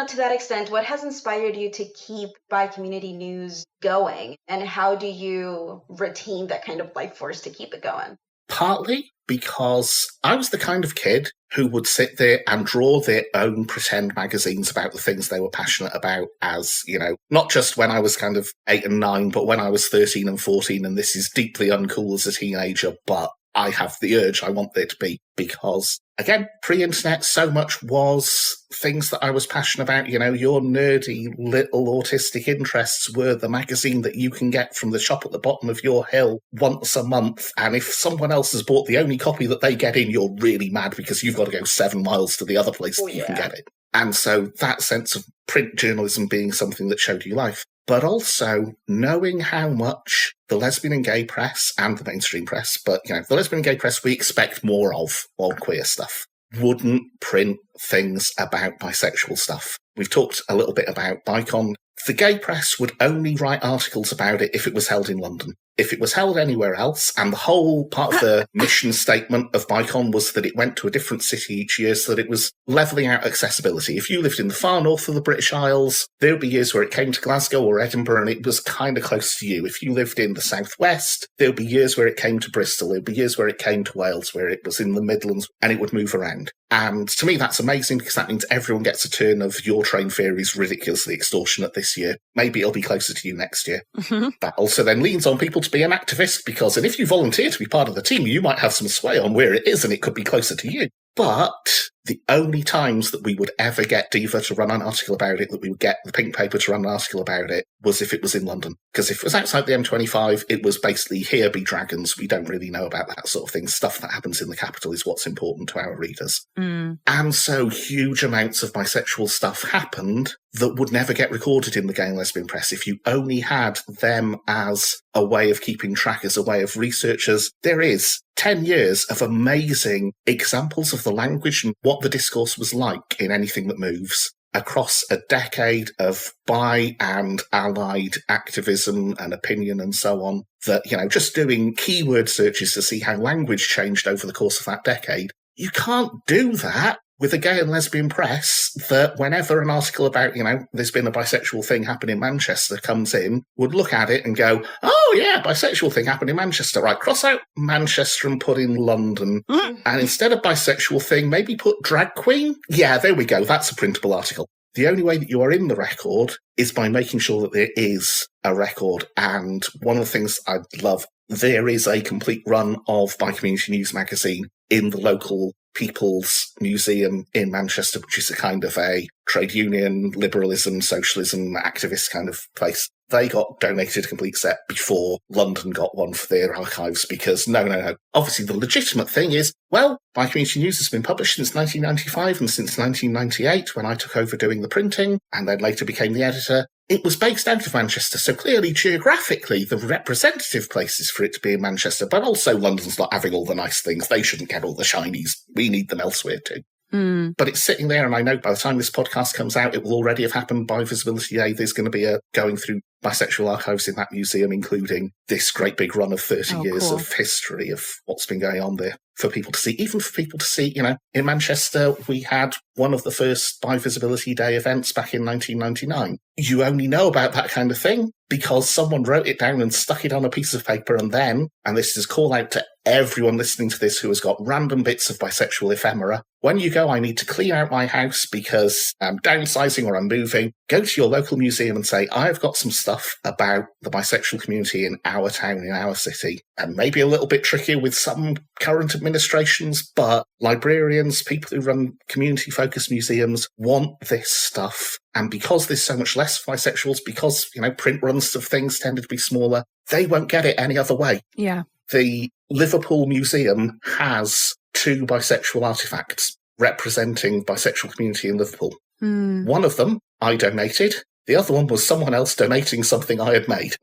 To that extent, what has inspired you to keep Bi Community News going? And how do you retain that kind of life force to keep it going? Partly because I was the kind of kid who would sit there and draw their own pretend magazines about the things they were passionate about as, not just when I was kind of 8 and 9, but when I was 13 and 14, and this is deeply uncool as a teenager, but I have the urge, I want there to be, because, again, pre-internet, so much was things that I was passionate about. Your nerdy little autistic interests were the magazine that you can get from the shop at the bottom of your hill once a month, and if someone else has bought the only copy that they get in, you're really mad because you've got to go 7 miles to the other place that you can get it. And so that sense of print journalism being something that showed you life, but also knowing how much the lesbian and gay press and the mainstream press, but, the lesbian and gay press we expect more of on queer stuff, wouldn't print things about bisexual stuff. We've talked a little bit about BiCon. The gay press would only write articles about it if it was held in London. If it was held anywhere else, and the whole part of the mission statement of BiCon was that it went to a different city each year so that it was levelling out accessibility. If you lived in the far north of the British Isles, there would be years where it came to Glasgow or Edinburgh and it was kind of close to you. If you lived in the southwest, there would be years where it came to Bristol. There would be years where it came to Wales, where it was in the Midlands, and it would move around. And to me, that's amazing because that means everyone gets a turn of your train fare is ridiculously extortionate this year. Maybe it'll be closer to you next year. Mm-hmm. That also then leans on people to be an activist because, and if you volunteer to be part of the team, you might have some sway on where it is and it could be closer to you. But the only times that we would ever get Diva to run an article about it, that we would get the Pink Paper to run an article about it, was if it was in London. Because if it was outside the M25, it was basically, here be dragons. We don't really know about that sort of thing. Stuff that happens in the capital is what's important to our readers. Mm. And so huge amounts of bisexual stuff happened that would never get recorded in the gay and lesbian press if you only had them as a way of keeping track, as a way of researchers. There is 10 years of amazing examples of the language and what the discourse was like in Anything That Moves across a decade of bi and allied activism and opinion and so on, that, just doing keyword searches to see how language changed over the course of that decade. You can't do that with a gay and lesbian press that whenever an article about, there's been a bisexual thing happen in Manchester comes in, would look at it and go, oh yeah, bisexual thing happened in Manchester. Right, cross out Manchester and put in London. Mm. And instead of bisexual thing, maybe put drag queen. Yeah, there we go. That's a printable article. The only way that you are in the record is by making sure that there is a record. And one of the things I love, there is a complete run of Bi Community News magazine in the local People's Museum in Manchester, which is a kind of a trade union, liberalism, socialism, activist kind of place. They got donated a complete set before London got one for their archives because no. Obviously, the legitimate thing is, well, Bi Community News has been published since 1995 and since 1998 when I took over doing the printing and then later became the editor. It was based out of Manchester, so clearly geographically the representative places for it to be in Manchester, but also London's not having all the nice things. They shouldn't get all the shinies. We need them elsewhere too. Mm. But it's sitting there, and I know by the time this podcast comes out, it will already have happened by Visibility Day. There's going to be a going through bisexual archives in that museum, including this great big run of 30 years of history of what's been going on there for people to see. Even for people to see, in Manchester, we had one of the first Bi Visibility Day events back in 1999. You only know about that kind of thing because someone wrote it down and stuck it on a piece of paper, and then, and this is a call out to everyone listening to this who has got random bits of bisexual ephemera, when you go, I need to clean out my house because I'm downsizing or I'm moving, go to your local museum and say, I've got some stuff about the bisexual community in our town, in our city, and maybe a little bit trickier with some current administrations, but librarians, people who run community-focused museums want this stuff. And because there's so much less bisexuals, because, print runs of things tended to be smaller, they won't get it any other way. Yeah. The Liverpool Museum has 2 bisexual artefacts representing bisexual community in Liverpool. Mm. One of them I donated. The other one was someone else donating something I had made.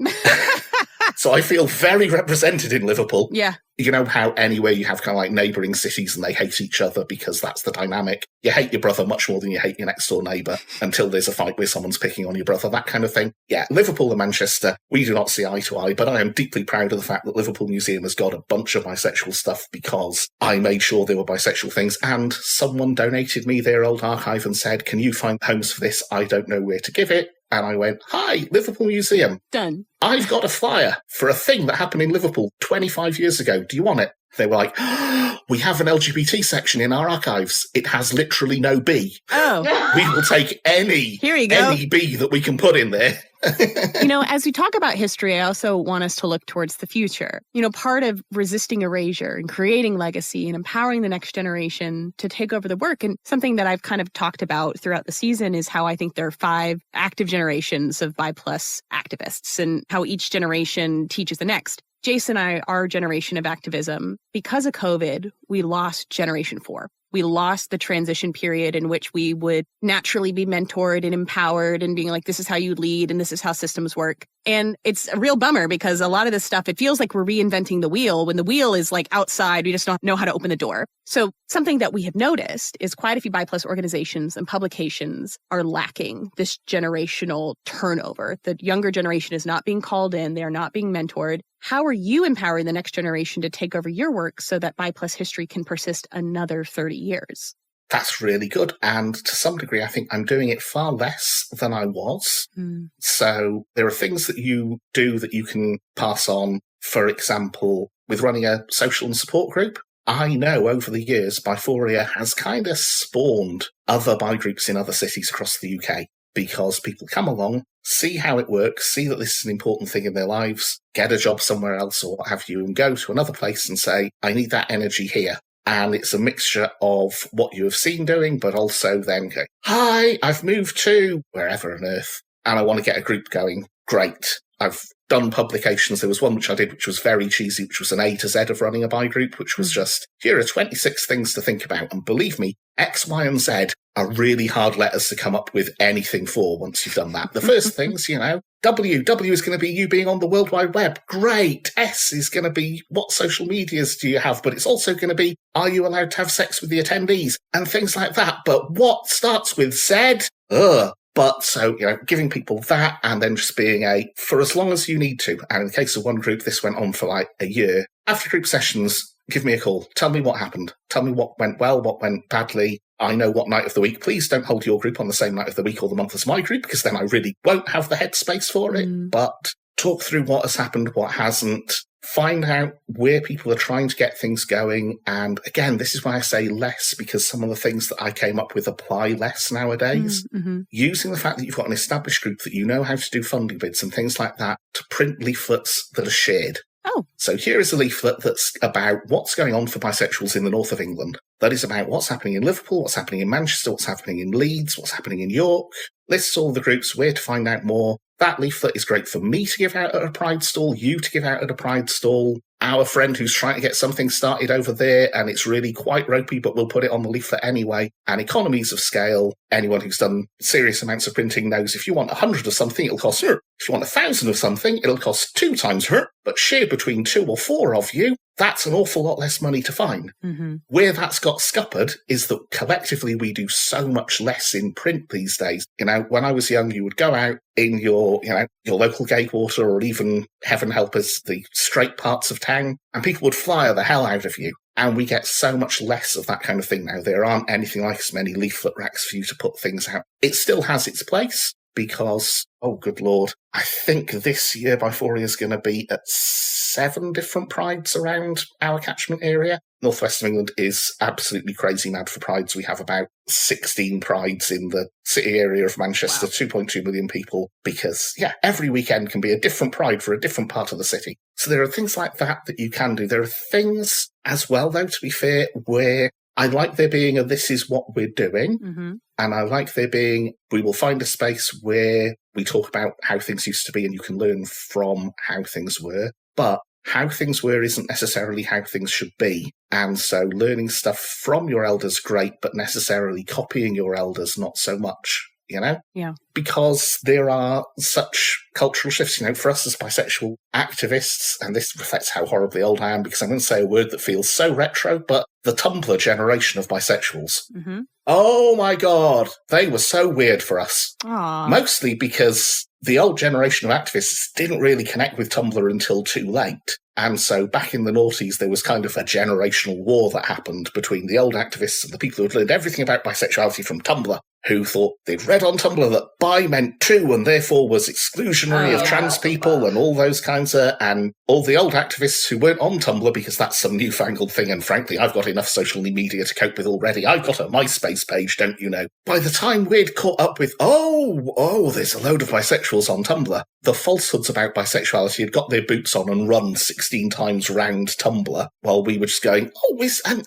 So I feel very represented in Liverpool. Yeah. You know how anywhere you have kind of like neighbouring cities and they hate each other because that's the dynamic. You hate your brother much more than you hate your next door neighbour until there's a fight where someone's picking on your brother, that kind of thing. Yeah, Liverpool and Manchester, we do not see eye to eye, but I am deeply proud of the fact that Liverpool Museum has got a bunch of bisexual stuff because I made sure there were bisexual things and someone donated me their old archive and said, can you find homes for this? I don't know where to give it. And I went, hi, Liverpool Museum. Done. I've got a flyer for a thing that happened in Liverpool 25 years ago. Do you want it? They were like, we have an LGBT section in our archives. It has literally no B. Oh. We will take any B that we can put in there. As we talk about history, I also want us to look towards the future. Part of resisting erasure and creating legacy and empowering the next generation to take over the work. And something that I've kind of talked about throughout the season is how I think there are 5 active generations of BI+ activists and how each generation teaches the next. Jace and I, our generation of activism, because of COVID, we lost Generation 4. We lost the transition period in which we would naturally be mentored and empowered and being like, this is how you lead and this is how systems work. And it's a real bummer because a lot of this stuff, it feels like we're reinventing the wheel when the wheel is like outside. We just don't know how to open the door. So something that we have noticed is quite a few BI+ organizations and publications are lacking this generational turnover. The younger generation is not being called in. They are not being mentored. How are you empowering the next generation to take over your work so that BI+ history can persist another 30 years? That's really good. And to some degree, I think I'm doing it far less than I was. So there are things that you do that you can pass on. For example, with running a social and support group, I know over the years, BiPhoria has kind of spawned other bi groups in other cities across the UK because people come along, see how it works, see that this is an important thing in their lives, get a job somewhere else or what have you, and go to another place and say, I need that energy here. And it's a mixture of what you have seen doing, but also then go, hi, I've moved to wherever on earth, and I want to get a group going. Great. I've done publications. There was one which I did, which was very cheesy, which was an A to Z of running a bi group, which was just, here are 26 things to think about. And believe me, X, Y, and Z are really hard letters to come up with anything for once you've done that. The first things, W is going to be you being on the World Wide Web. Great. S is going to be what social medias do you have? But it's also going to be, are you allowed to have sex with the attendees? And things like that. But what starts with Z? But so, giving people that and then just being for as long as you need to. And in the case of one group, this went on for like a year. After group sessions, give me a call. Tell me what happened. Tell me what went well, what went badly. I know what night of the week. Please don't hold your group on the same night of the week or the month as my group, because then I really won't have the headspace for it. But talk through what has happened, what hasn't. Find out where people are trying to get things going. And again, this is why I say less, because some of the things that I came up with apply less nowadays. Using the fact that you've got an established group that you know how to do funding bids and things like that to print leaflets that are shared. So here is a leaflet that's about what's going on for bisexuals in the north of England. That is about what's happening in Liverpool, what's happening in Manchester, what's happening in Leeds, what's happening in York. Lists all the groups, where to find out more. That leaflet is great for me to give out at a Pride stall, you to give out at a Pride stall, our friend who's trying to get something started over there, and it's really quite ropey, but we'll put it on the leaflet anyway. And economies of scale, anyone who's done serious amounts of printing knows if you want 100 of something, it'll cost her. If you want 1,000 of something, it'll cost 2 times her. But shared between 2 or 4 of you, that's an awful lot less money to find. Where that's got scuppered is that collectively we do so much less in print these days. When I was young, you would go out in your local gay quarter or even, heaven help us, the straight parts of town, and people would flyer the hell out of you. And we get so much less of that kind of thing now. There aren't anything like as many leaflet racks for you to put things out. It still has its place because, oh, good Lord, I think this year BiPhoria is going to be at 7 different prides around our catchment area. Northwest of England is absolutely crazy mad for prides. We have about 16 prides in the city area of Manchester, 2.2 million people, because, every weekend can be a different pride for a different part of the city. So there are things like that you can do. There are things as well, though, to be fair, where I like there being a this is what we're doing. And I like there being, we will find a space where we talk about how things used to be and you can learn from how things were. But how things were isn't necessarily how things should be. And so learning stuff from your elders, great, but necessarily copying your elders, not so much, because there are such cultural shifts, for us as bisexual activists, and this reflects how horribly old I am, because I'm going to say a word that feels so retro, but the Tumblr generation of bisexuals. Oh my God, they were so weird for us. Mostly because the old generation of activists didn't really connect with Tumblr until too late. And so back in the noughties, there was kind of a generational war that happened between the old activists and the people who had learned everything about bisexuality from Tumblr. who thought they'd read on Tumblr that bi meant two and therefore was exclusionary of trans people and all those kinds of, and all the old activists who weren't on Tumblr because that's some newfangled thing, and frankly, I've got enough social media to cope with already. I've got a MySpace page, don't you know? By the time we'd caught up with, there's a load of bisexuals on Tumblr, the falsehoods about bisexuality had got their boots on and run 16 times round Tumblr, while we were just going,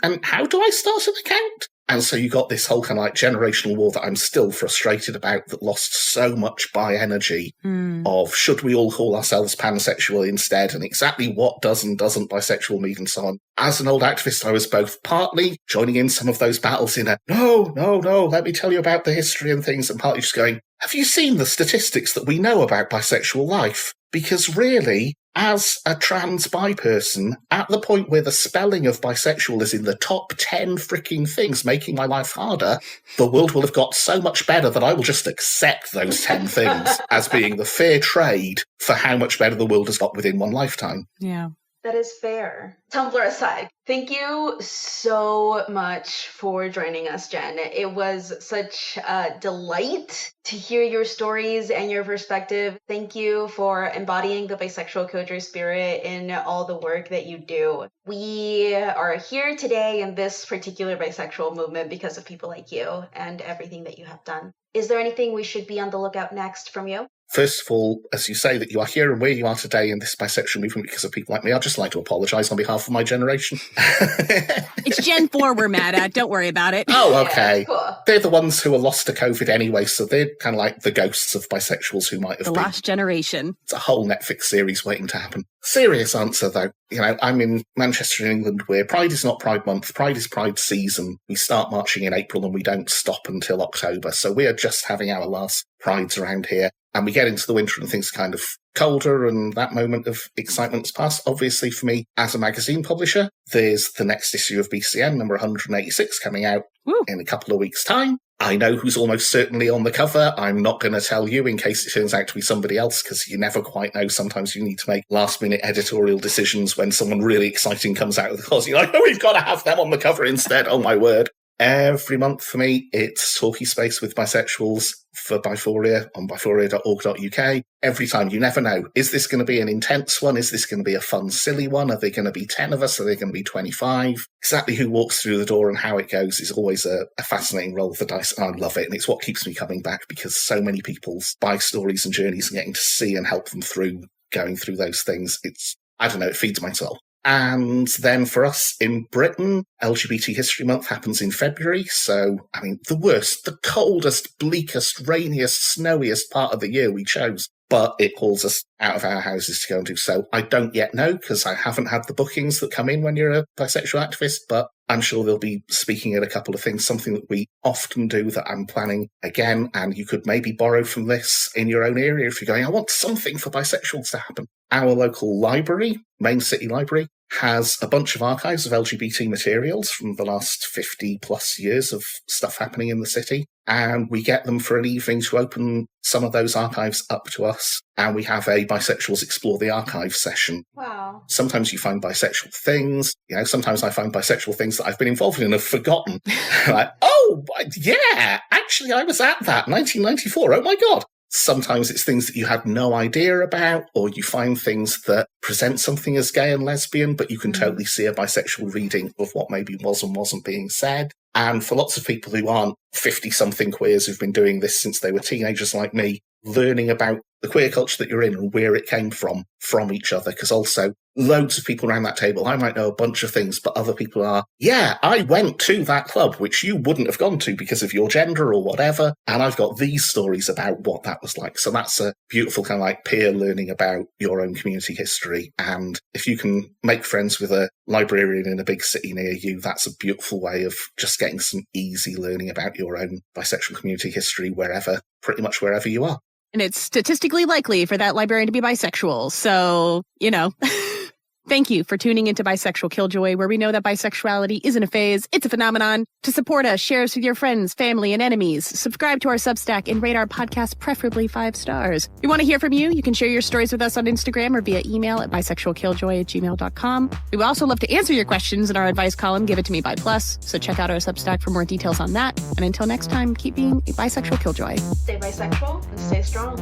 and how do I start an account? And so you got this whole kind of like generational war that I'm still frustrated about, that lost so much bi energy of should we all call ourselves pansexual instead, and exactly what does and doesn't bisexual mean and so on. As an old activist, I was both partly joining in some of those battles in a, no, let me tell you about the history and things, and partly just going, have you seen the statistics that we know about bisexual life? Because really, as a trans bi person, at the point where the spelling of bisexual is in the top 10 freaking things making my life harder, the world will have got so much better that I will just accept those 10 things as being the fair trade for how much better the world has got within one lifetime. Yeah. That is fair. Tumblr aside, thank you so much for joining us, Jen. It was such a delight to hear your stories and your perspective. Thank you for embodying the Bisexual Killjoy spirit in all the work that you do. We are here today in this particular bisexual movement because of people like you and everything that you have done. Is there anything we should be on the lookout next from you? First of all, as you say that you are here and where you are today in this bisexual movement because of people like me, I'd just like to apologise on behalf of my generation. It's Gen 4 we're mad at. Don't worry about it. Oh, okay. Yeah, cool. They're the ones who are lost to COVID anyway, so they're kind of like the ghosts of bisexuals who might have The been. last generation. It's a whole Netflix series waiting to happen. Serious answer, though. You know, I'm in Manchester, in England, where Pride is not Pride Month. Pride is Pride season. We start marching in April and we don't stop until October. So we are just having our last Prides around here. And we get into the winter and things are kind of colder and that moment of excitement's past. Obviously, for me, as a magazine publisher, there's the next issue of BCN, number 186, coming out in a couple of weeks' time. I know who's almost certainly on the cover. I'm not going to tell you in case it turns out to be somebody else, because you never quite know. Sometimes you need to make last-minute editorial decisions when someone really exciting comes out of the closet. You're like, oh, we've got to have them on the cover instead. Oh, my word. Every month for me, it's talkie space with bisexuals for BiPhoria on BiPhoria.org.uk. Every time, you never know. Is this going to be an intense one? Is this going to be a fun, silly one? Are there going to be 10 of us? Are there going to be 25? Exactly who walks through the door and how it goes is always a fascinating roll of the dice, and I love it. And it's what keeps me coming back, because so many people's bi stories and journeys and getting to see and help them through going through those things. It feeds my soul. And then for us in Britain, LGBT History Month happens in February. So, I mean, the worst, the coldest, bleakest, rainiest, snowiest part of the year we chose. But it pulls us out of our houses to go and do so. I don't yet know, because I haven't had the bookings that come in when you're a bisexual activist, but I'm sure they'll be speaking at a couple of things, something that we often do that I'm planning again, and you could maybe borrow from this in your own area if you're going, I want something for bisexuals to happen. Our local library, Main City Library, has a bunch of archives of LGBT materials from the last 50 plus years of stuff happening in the city. And we get them for an evening to open some of those archives up to us. And we have a Bisexuals Explore the Archive session. Wow. Sometimes you find bisexual things. You know, sometimes I find bisexual things that I've been involved in and have forgotten. Like, oh, yeah, actually, I was at that, 1994. Oh, my God. Sometimes it's things that you had no idea about, or you find things that present something as gay and lesbian, but you can totally see a bisexual reading of what maybe was and wasn't being said. And for lots of people who aren't 50-something queers who've been doing this since they were teenagers like me, learning about the queer culture that you're in and where it came from each other, because also loads of people around that table, I might know a bunch of things, but other people are, yeah, I went to that club, which you wouldn't have gone to because of your gender or whatever, and I've got these stories about what that was like. So that's a beautiful kind of like peer learning about your own community history. And if you can make friends with a librarian in a big city near you, that's a beautiful way of just getting some easy learning about your own bisexual community history pretty much wherever you are. And it's statistically likely for that librarian to be bisexual. So, you know, Thank you for tuning into Bisexual Killjoy, where we know that bisexuality isn't a phase, it's a phenomenon. To support us, share us with your friends, family, and enemies. Subscribe to our Substack and rate our podcast, preferably 5 stars. We want to hear from you. You can share your stories with us on Instagram or via email at bisexualkilljoy@gmail.com. We would also love to answer your questions in our advice column, Give It To Me by Plus. So check out our Substack for more details on that. And until next time, keep being a bisexual killjoy. Stay bisexual and stay strong.